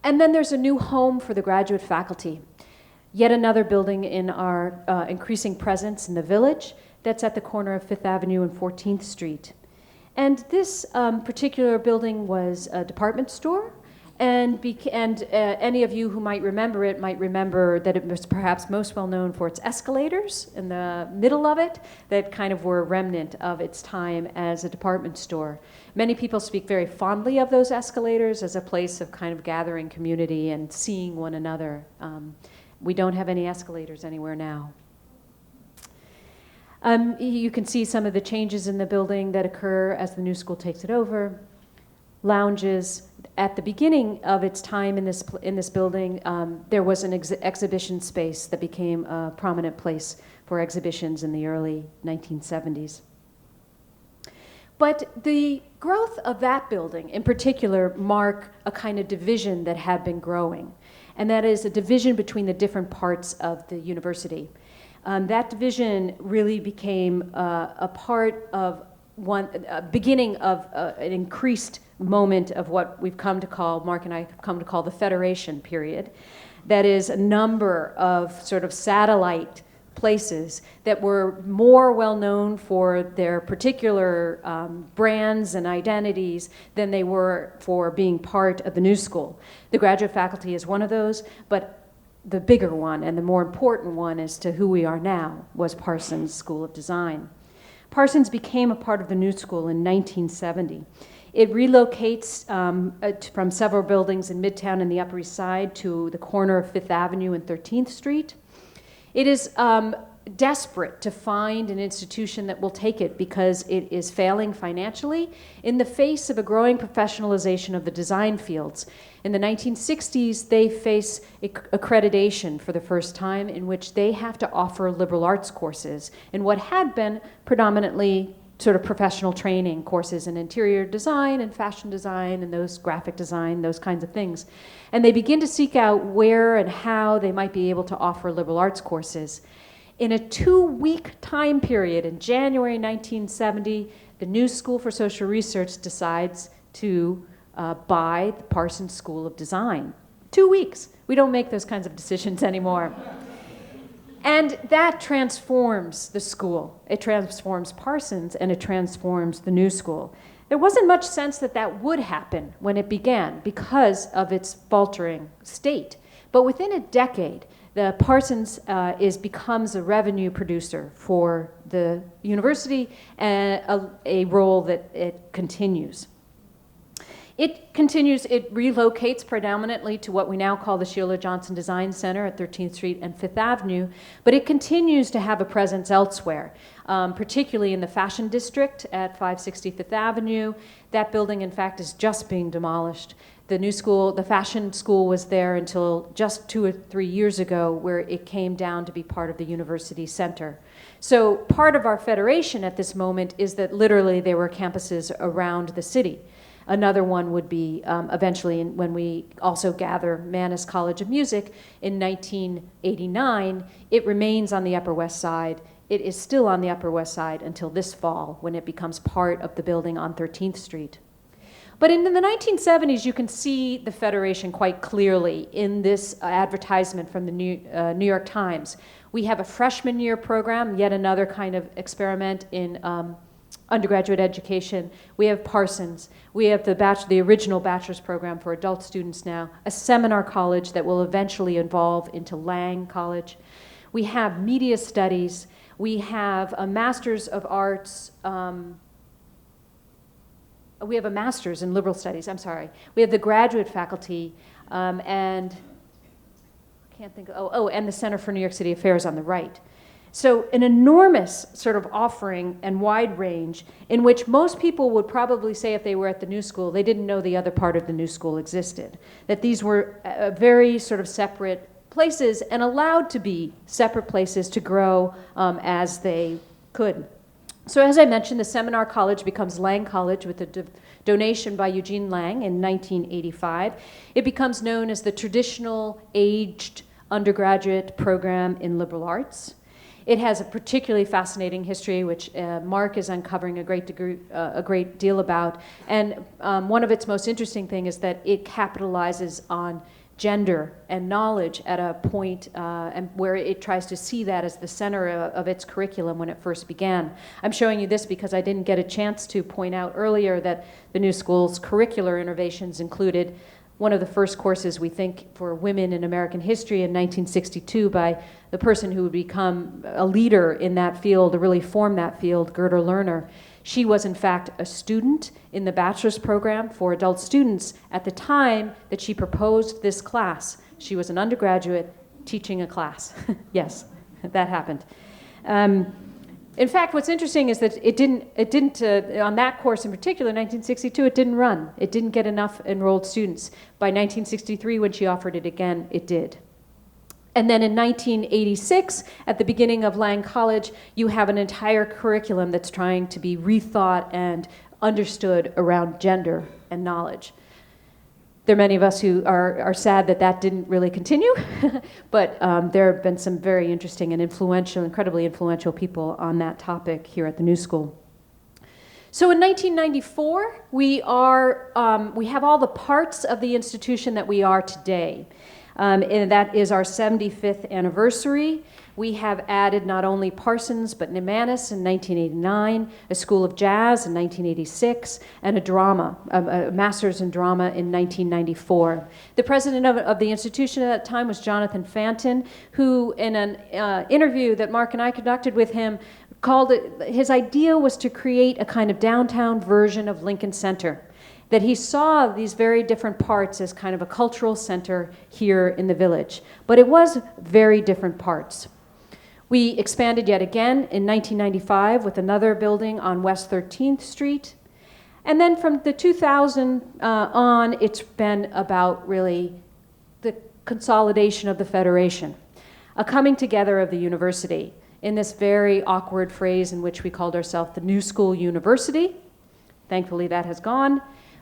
And then there's a new home for the graduate faculty, yet another building in our increasing presence in the village that's at the corner of 5th Avenue and 14th Street. And this particular building was a department store, and any of you who might remember that it was perhaps most well known for its escalators in the middle of it that kind of were a remnant of its time as a department store. Many people speak very fondly of those escalators as a place of kind of gathering community and seeing one another. We don't have any escalators anywhere now. You can see some of the changes in the building that occur as the new school takes it over. Lounges. At the beginning of its time in this building, there was an exhibition space that became a prominent place for exhibitions in the early 1970s. But the growth of that building in particular marked a kind of division that had been growing, and that is a division between the different parts of the university. That division really became a part of beginning of an increased moment of what we've come to call, Mark and I have come to call the Federation period. That is a number of sort of satellite places that were more well known for their particular brands and identities than they were for being part of the new school. The graduate faculty is one of those, but the bigger one and the more important one as to who we are now was Parsons School of Design. Parsons became a part of the new school in 1970. It relocates from several buildings in Midtown and the Upper East Side to the corner of Fifth Avenue and 13th Street. It is desperate to find an institution that will take it because it is failing financially in the face of a growing professionalization of the design fields. In the 1960s, they face accreditation for the first time in which they have to offer liberal arts courses in what had been predominantly sort of professional training courses in interior design and fashion design and those graphic design, those kinds of things. And they begin to seek out where and how they might be able to offer liberal arts courses. In a 2-week time period in January 1970, the New School for Social Research decides to buy the Parsons School of Design. 2 weeks. We don't make those kinds of decisions anymore. And that transforms the school. It transforms Parsons and it transforms the new school. There wasn't much sense that that would happen when it began because of its faltering state. But within a decade, the Parsons becomes a revenue producer for the university and a role that it continues. It relocates predominantly to what we now call the Sheila Johnson Design Center at 13th Street and Fifth Avenue, but it continues to have a presence elsewhere, particularly in the Fashion District at 560 Fifth Avenue. That building, in fact, is just being demolished. The new school, the fashion school, was there until just 2 or 3 years ago, where it came down to be part of the university center. So part of our federation at this moment is that literally there were campuses around the city. Another one would be eventually when we also gather Mannes College of Music in 1989. It remains on the Upper West Side. It is still on the Upper West Side until this fall when it becomes part of the building on 13th Street. But in the 1970s, you can see the Federation quite clearly in this advertisement from the New York Times. We have a freshman year program, yet another kind of experiment in undergraduate education. We have Parsons. We have the original bachelor's program for adult students now, a seminar college that will eventually evolve into Lang College. We have media studies. We have a master's of arts. We have a master's in liberal studies, I'm sorry. We have the graduate faculty, and I can't think, and the Center for New York City Affairs on the right. So an enormous sort of offering and wide range in which most people would probably say if they were at the new school, they didn't know the other part of the new school existed. That these were very sort of separate places and allowed to be separate places to grow as they could. So as I mentioned, the seminar college becomes Lang College with a donation by Eugene Lang in 1985. It becomes known as the traditional aged undergraduate program in liberal arts. It has a particularly fascinating history, which Mark is uncovering a great deal about. And one of its most interesting things is that it capitalizes on gender and knowledge at a point and where it tries to see that as the center of its curriculum when it first began. I'm showing you this because I didn't get a chance to point out earlier that the new school's curricular innovations included one of the first courses, we think, for women in American history in 1962 by the person who would become a leader in that field, to really form that field, Gerda Lerner. She was, in fact, a student in the bachelor's program for adult students at the time that she proposed this class. She was an undergraduate teaching a class. Yes, that happened. In fact, what's interesting is that it didn't on that course in particular, 1962, it didn't run. It didn't get enough enrolled students. By 1963, when she offered it again, it did. And then in 1986, at the beginning of Lang College, you have an entire curriculum that's trying to be rethought and understood around gender and knowledge. There are many of us who are sad that that didn't really continue, but there have been some very interesting and influential, incredibly influential people on that topic here at the New School. So in 1994, we have all the parts of the institution that we are today. And that is our 75th anniversary. We have added not only Parsons, but Manus in 1989, a School of Jazz in 1986, and a master's in drama in 1994. The president of the institution at that time was Jonathan Fanton, who in an interview that Mark and I conducted with him, called it, his idea was to create a kind of downtown version of Lincoln Center. That he saw these very different parts as kind of a cultural center here in the village. But it was very different parts. We expanded yet again in 1995 with another building on West 13th Street. And then from the 2000 on, it's been about really the consolidation of the Federation, a coming together of the university in this very awkward phrase in which we called ourselves the New School University. Thankfully, that has gone.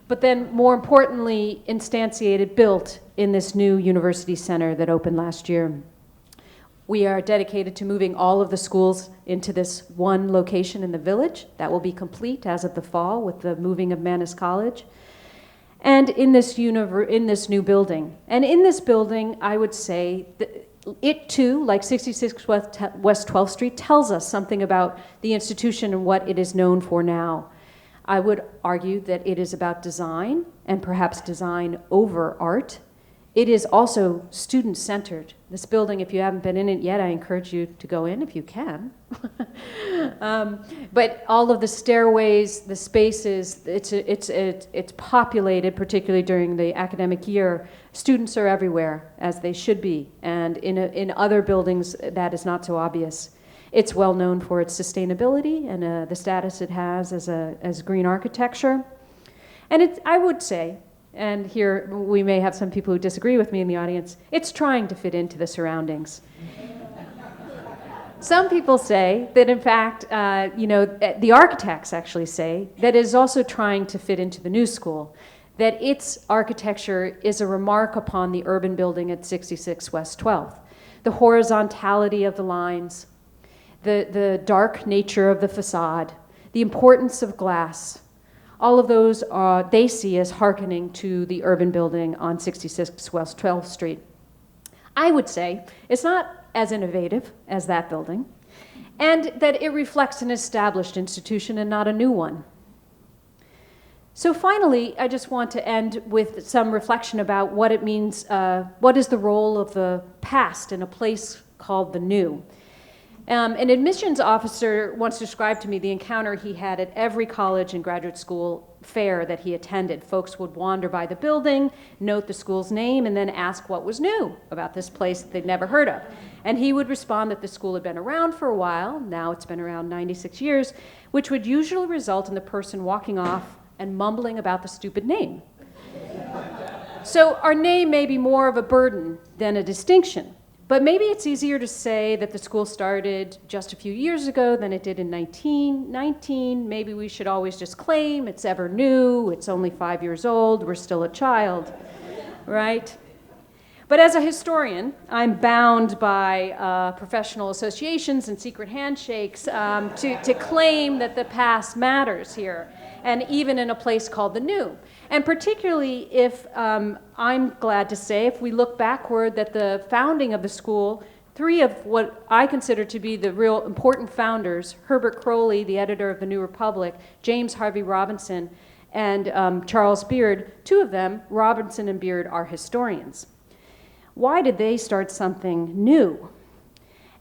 But then, more importantly, instantiated, built in this new university center that opened last year. We are dedicated to moving all of the schools into this one location in the village. That will be complete as of the fall with the moving of Manus College. And in this new building. And in this building, I would say, that it too, like 66 West 12th Street, tells us something about the institution and what it is known for now. I would argue that it is about design, and perhaps design over art. It is also student-centered. This building, if you haven't been in it yet, I encourage you to go in if you can. But all of the stairways, the spaces, it's populated, particularly during the academic year. Students are everywhere, as they should be, and in other buildings, that is not so obvious. It's well known for its sustainability and the status it has as green architecture. And I would say, and here we may have some people who disagree with me in the audience, it's trying to fit into the surroundings. Some people say that, in fact, the architects actually say that it is also trying to fit into the New School, that its architecture is a remark upon the urban building at 66 West 12th. The horizontality of the lines, the dark nature of the facade, the importance of glass, all of those they see as hearkening to the urban building on 66 West 12th Street. I would say it's not as innovative as that building, and that it reflects an established institution and not a new one. So finally, I just want to end with some reflection about what it means, what is the role of the past in a place called the new. An admissions officer once described to me the encounter he had at every college and graduate school fair that he attended. Folks would wander by the building, note the school's name, and then ask what was new about this place that they'd never heard of. And he would respond that the school had been around for a while, now it's been around 96 years, which would usually result in the person walking off and mumbling about the stupid name. So our name may be more of a burden than a distinction. But maybe it's easier to say that the school started just a few years ago than it did in 1919. Maybe we should always just claim it's ever new, it's only 5 years old, we're still a child, right? But as a historian, I'm bound by professional associations and secret handshakes to claim that the past matters here, and even in a place called the new. And particularly if, I'm glad to say, if we look backward, that the founding of the school, 3 of what I consider to be the real important founders, Herbert Crowley, the editor of the New Republic, James Harvey Robinson, and Charles Beard, 2 of them, Robinson and Beard, are historians. Why did they start something new?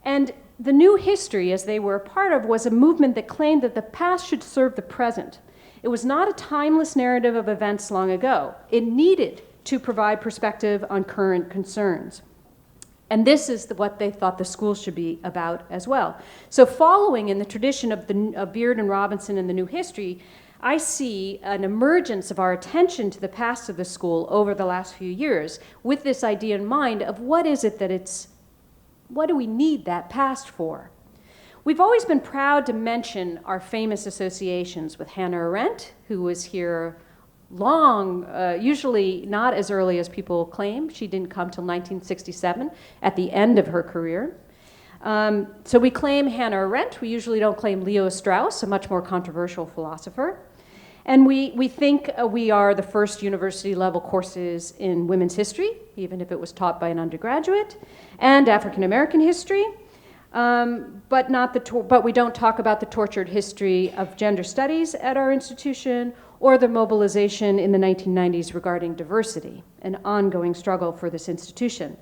And the new history, as they were a part of, was a movement that claimed that the past should serve the present. It was not a timeless narrative of events long ago. It needed to provide perspective on current concerns. And this is what they thought the school should be about as well. So following in the tradition of Beard and Robinson and the new history, I see an emergence of our attention to the past of the school over the last few years with this idea in mind of what do we need that past for? We've always been proud to mention our famous associations with Hannah Arendt, who was here long, usually not as early as people claim. She didn't come till 1967, at the end of her career. So we claim Hannah Arendt. We usually don't claim Leo Strauss, a much more controversial philosopher. And we think we are the first university-level courses in women's history, even if it was taught by an undergraduate, and African-American history. But we don't talk about the tortured history of gender studies at our institution or the mobilization in the 1990s regarding diversity, an ongoing struggle for this institution.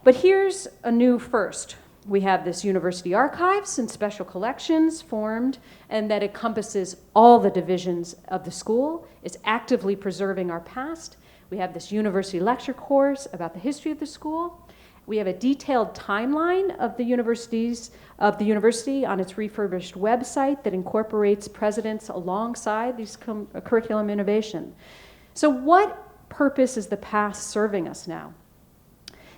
But here's a new first. We have this university archives and special collections formed, and that encompasses all the divisions of the school. It's actively preserving our past. We have this university lecture course about the history of the school. We have a detailed timeline of the university on its refurbished website that incorporates presidents alongside these curriculum innovation. So what purpose is the past serving us now?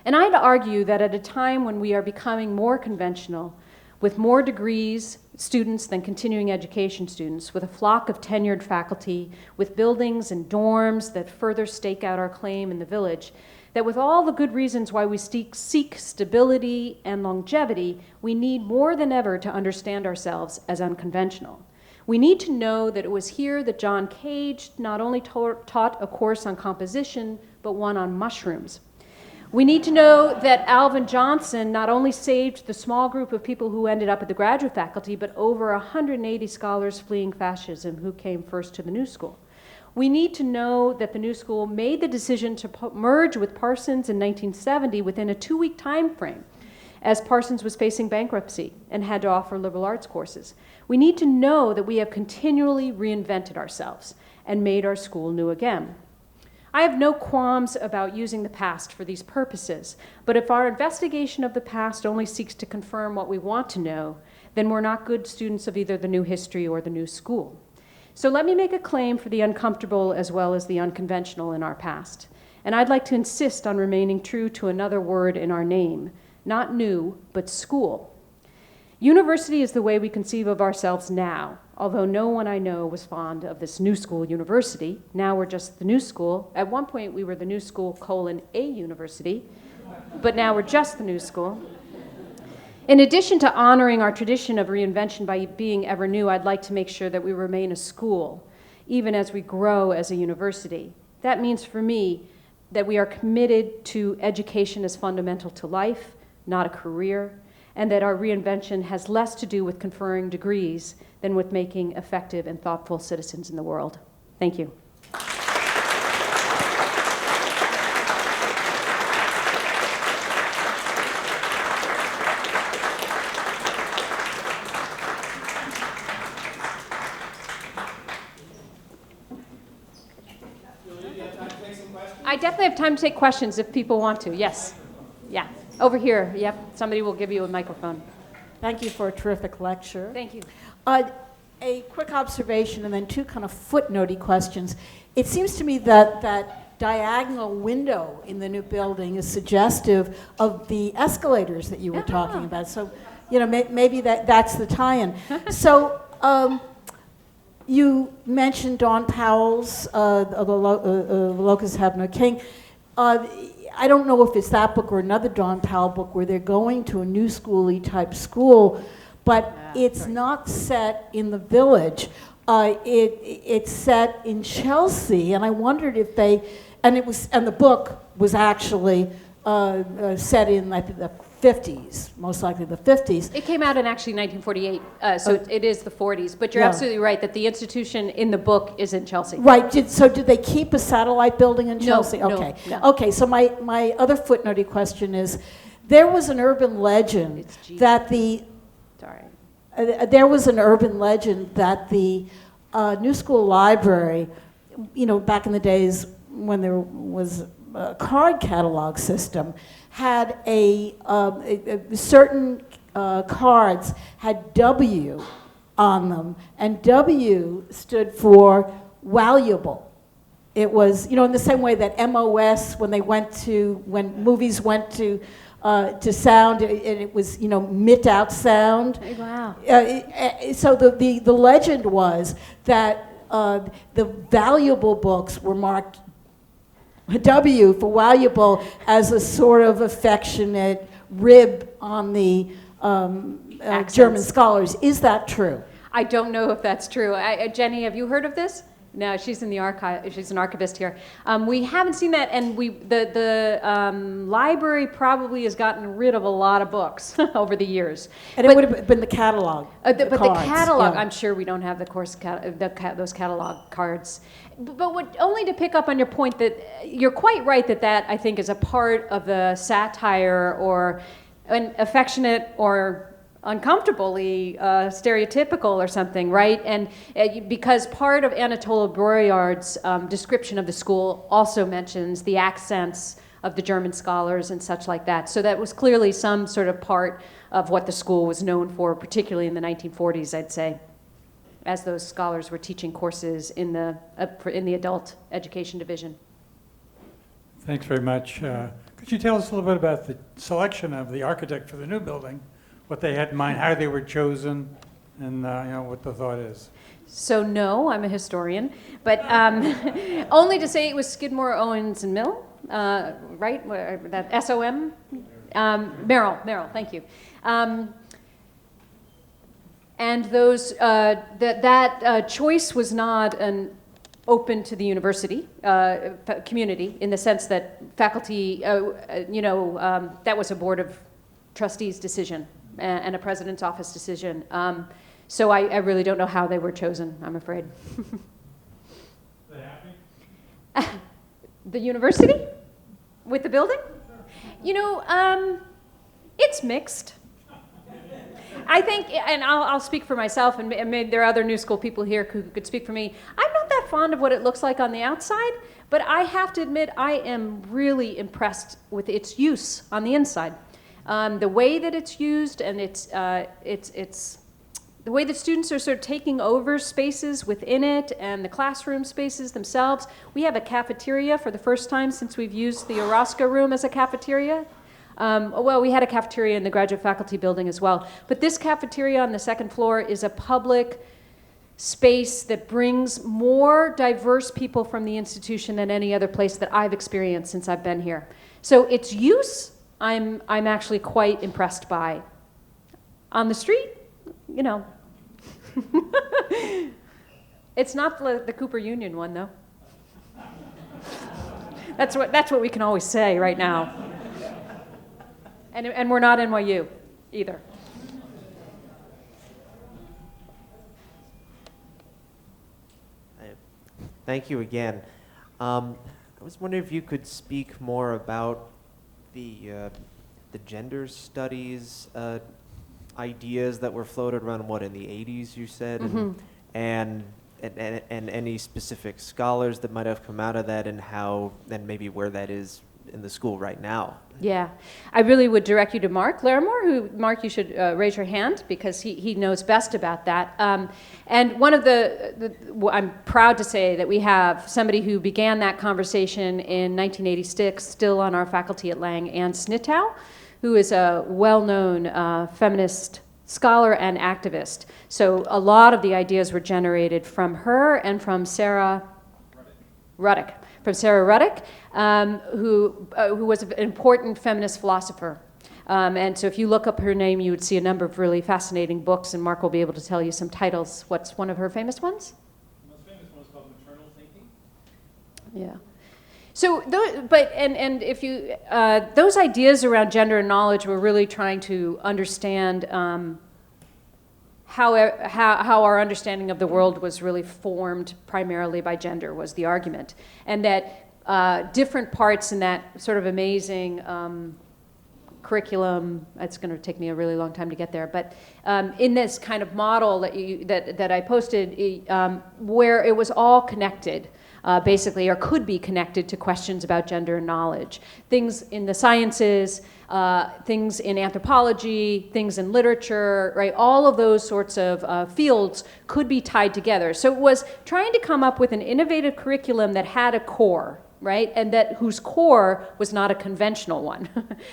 And I'd argue that at a time when we are becoming more conventional, with more degrees students than continuing education students, with a flock of tenured faculty, with buildings and dorms that further stake out our claim in the village, that with all the good reasons why we seek stability and longevity, we need more than ever to understand ourselves as unconventional. We need to know that it was here that John Cage not only taught a course on composition, but one on mushrooms. We need to know that Alvin Johnson not only saved the small group of people who ended up at the graduate faculty, but over 180 scholars fleeing fascism who came first to the New School. We need to know that the New School made the decision to merge with Parsons in 1970 within a 2-week time frame, as Parsons was facing bankruptcy and had to offer liberal arts courses. We need to know that we have continually reinvented ourselves and made our school new again. I have no qualms about using the past for these purposes, but if our investigation of the past only seeks to confirm what we want to know, then we're not good students of either the new history or the new school. So let me make a claim for the uncomfortable as well as the unconventional in our past. And I'd like to insist on remaining true to another word in our name, not new, but school. University is the way we conceive of ourselves now, although no one I know was fond of this new school university. Now we're just the new school. At one point we were the new school : a university, but now we're just the new school. In addition to honoring our tradition of reinvention by being ever new, I'd like to make sure that we remain a school, even as we grow as a university. That means for me that we are committed to education as fundamental to life, not a career, and that our reinvention has less to do with conferring degrees than with making effective and thoughtful citizens in the world. Thank you. I definitely have time to take questions if people want to. Yes. Yeah. Over here. Yep. Somebody will give you a microphone. Thank you for a terrific lecture. Thank you. A quick observation and then two kind of footnotey questions. It seems to me that that diagonal window in the new building is suggestive of the escalators that you were talking about. So, you know, maybe that's the tie-in. So, you mentioned Dawn Powell's The Locusts Have No King. I don't know if it's that book or another Dawn Powell book where they're going to a new schooly type school, but it's not set in the village. It's set in Chelsea, and I wondered if they, and the book was actually set in like the 50s, most likely the 50s. It came out in actually 1948, so it is the 40s. But you're absolutely right that the institution in the book is in Chelsea. Right. Did they keep a satellite building in Chelsea? No, okay. No. Okay. So my other footnotey question is, there was an urban legend that there was an urban legend that the New School Library, you know, back in the days when there was card catalog system had a certain cards had W on them, and W stood for valuable. It was, in the same way that MOS, when movies went to sound, and it was, mit out sound. Wow. So the legend was that the valuable books were marked W for valuable as a sort of affectionate rib on the German scholars. Is that true? I don't know if that's true. Jenny, have you heard of this? No, she's in the archive. She's an archivist here. We haven't seen that, and the library probably has gotten rid of a lot of books over the years. And it would have been the catalog. But the catalog, yeah. I'm sure we don't have those catalog cards. But only to pick up on your point that you're quite right that I think is a part of the satire or an affectionate or uncomfortably stereotypical or something, right? And because part of Anatole Broyard's description of the school also mentions the accents of the German scholars and such like that. So that was clearly some sort of part of what the school was known for, particularly in the 1940s, I'd say, as those scholars were teaching courses in the adult education division. Thanks very much. Could you tell us a little bit about the selection of the architect for the new building? What they had in mind, how they were chosen, and what the thought is. So no, I'm a historian, but only to say it was Skidmore, Owens, and Mill, right? That SOM, Merrill. Thank you. And those that choice was not open to the university community in the sense that faculty, that was a board of trustees decision. And a president's office decision. So I really don't know how they were chosen, I'm afraid. Are they happy? The university? With the building? It's mixed. I think, and I'll speak for myself, and maybe there are other New School people here who could speak for me. I'm not that fond of what it looks like on the outside, but I have to admit I am really impressed with its use on the inside. The way that it's used, and it's the way that students are sort of taking over spaces within it, and the classroom spaces themselves. We have a cafeteria for the first time since we've used the Orozco room as a cafeteria. Well, we had a cafeteria in the graduate faculty building as well. But this cafeteria on the second floor is a public space that brings more diverse people from the institution than any other place that I've experienced since I've been here. So its use, I'm actually quite impressed by. On the street, it's not the Cooper Union one, though. That's what we can always say right now. And we're not NYU either. Thank you again. I was wondering if you could speak more about the gender studies ideas that were floated around, in the 80s, you said, Mm-hmm. and any specific scholars that might have come out of that, and how, and maybe where that is in the school right now. Yeah, I really would direct you to Mark Larimore, Mark, you should raise your hand because he knows best about that. And one of I'm proud to say that we have somebody who began that conversation in 1986, still on our faculty at Lang, Ann Snitow, who is a well-known feminist scholar and activist. So a lot of the ideas were generated from her and from Sarah Ruddick. From Sarah Ruddick, who was an important feminist philosopher. And so if you look up her name, you would see a number of really fascinating books, and Mark will be able to tell you some titles. What's one of her famous ones? The most famous one is called Maternal Thinking. Yeah. So, if you, those ideas around gender and knowledge were really trying to understand how our understanding of the world was really formed primarily by gender, was the argument. And that different parts in that sort of amazing curriculum. It's going to take me a really long time to get there, but in this kind of model that I posted, where it was all connected, basically, or could be connected to questions about gender and knowledge. Things in the sciences, things in anthropology, things in literature, right? All of those sorts of fields could be tied together. So it was trying to come up with an innovative curriculum that had a core, right? And that whose core was not a conventional one,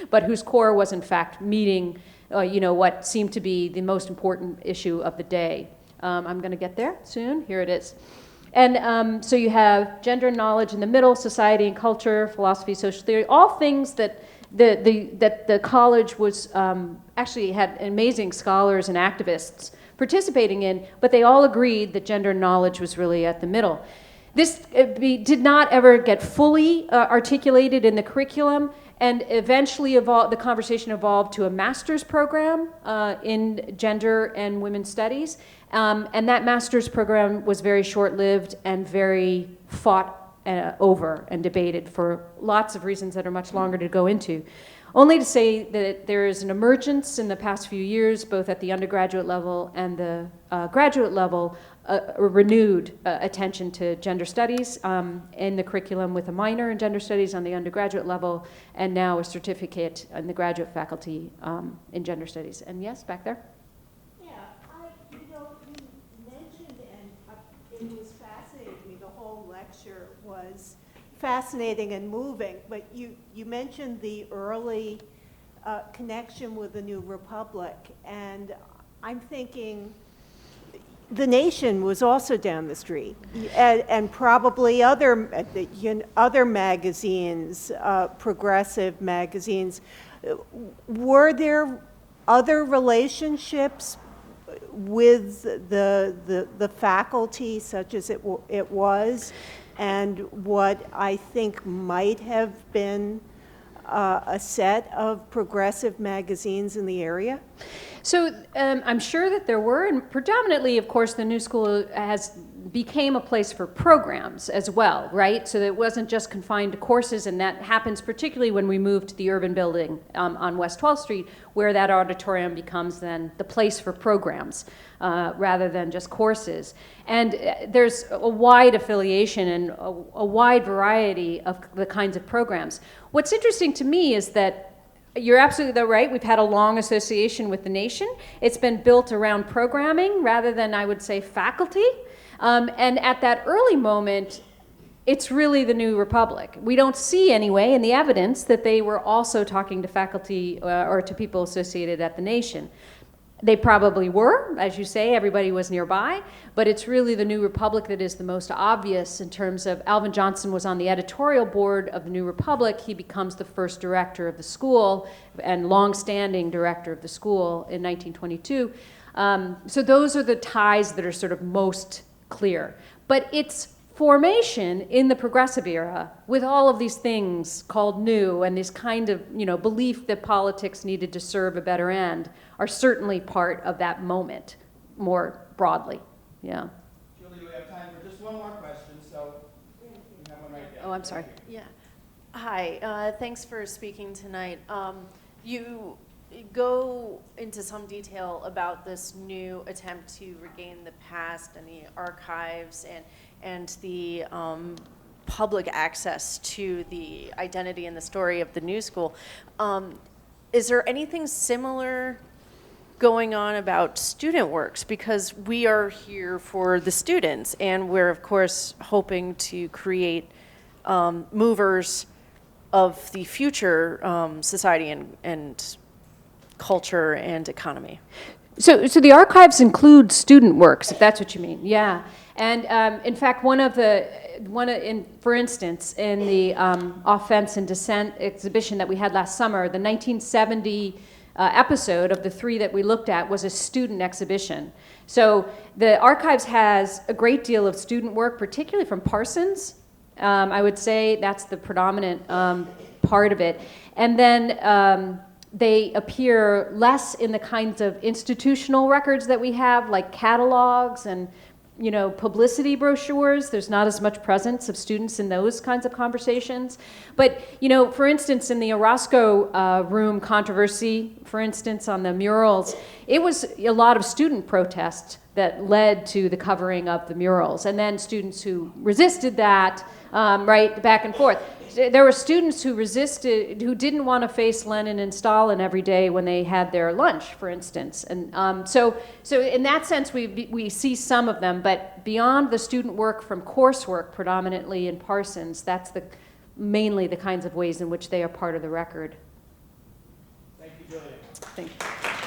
but whose core was in fact meeting, what seemed to be the most important issue of the day. I'm going to get there soon. Here it is. And so you have gender and knowledge in the middle, society and culture, philosophy, social theory, all things that the college was actually had amazing scholars and activists participating in, but they all agreed that gender and knowledge was really at the middle. This did not ever get fully articulated in the curriculum, and eventually the conversation evolved to a master's program in gender and women's studies. And that master's program was very short-lived and very fought over and debated for lots of reasons that are much longer to go into. Only to say that there is an emergence in the past few years, both at the undergraduate level and the graduate level, a renewed attention to gender studies in the curriculum, with a minor in gender studies on the undergraduate level, and now a certificate in the graduate faculty in gender studies. And yes, back there? You mentioned, and it was fascinating to me, the whole lecture was fascinating and moving, but you mentioned the early connection with the New Republic, and I'm thinking the Nation was also down the street, and probably other magazines, progressive magazines. Were there other relationships with the faculty, such as it was, and what I think might have been a set of progressive magazines in the area? So I'm sure that there were, and predominantly, of course, the New School became a place for programs as well, right? So that it wasn't just confined to courses, and that happens particularly when we moved to the urban building on West 12th Street, where that auditorium becomes then the place for programs rather than just courses. And there's a wide affiliation and a wide variety of the kinds of programs. What's interesting to me is that you're absolutely right. We've had a long association with the Nation. It's been built around programming rather than, I would say, faculty. And at that early moment, it's really the New Republic. We don't see, anyway, in the evidence that they were also talking to faculty or to people associated at the Nation. They probably were, as you say, everybody was nearby, but it's really the New Republic that is the most obvious in terms of Alvin Johnson was on the editorial board of the New Republic. He becomes the first director of the school and long-standing director of the school in 1922. So those are the ties that are sort of most clear. But its formation in the progressive era, with all of these things called new and this kind of belief that politics needed to serve a better end, are certainly part of that moment more broadly. Yeah. Julie, we have time for just one more question, so we have one right there. Oh, I'm sorry. Yeah. Hi. Thanks for speaking tonight. You go into some detail about this new attempt to regain the past and the archives and the public access to the identity and the story of the New School. Is there anything similar going on about student works? Because we are here for the students, and we're, of course, hoping to create movers of the future society and culture and economy. So the archives include student works, if that's what you mean. Yeah. And in fact, for instance, in the Offense and Dissent exhibition that we had last summer, the 1970 episode of the three that we looked at was a student exhibition. So the archives has a great deal of student work, particularly from Parsons. I would say that's the predominant part of it. And then they appear less in the kinds of institutional records that we have, like catalogs and publicity brochures. There's not as much presence of students in those kinds of conversations. But, for instance, in the Orozco room controversy, for instance, on the murals, it was a lot of student protest that led to the covering of the murals. And then students who resisted that, right, back and forth. There were students who resisted, who didn't want to face Lenin and Stalin every day when they had their lunch, for instance. And so in that sense, we see some of them, but beyond the student work from coursework, predominantly in Parsons, that's mainly the kinds of ways in which they are part of the record. Thank you, Julia. Thank you.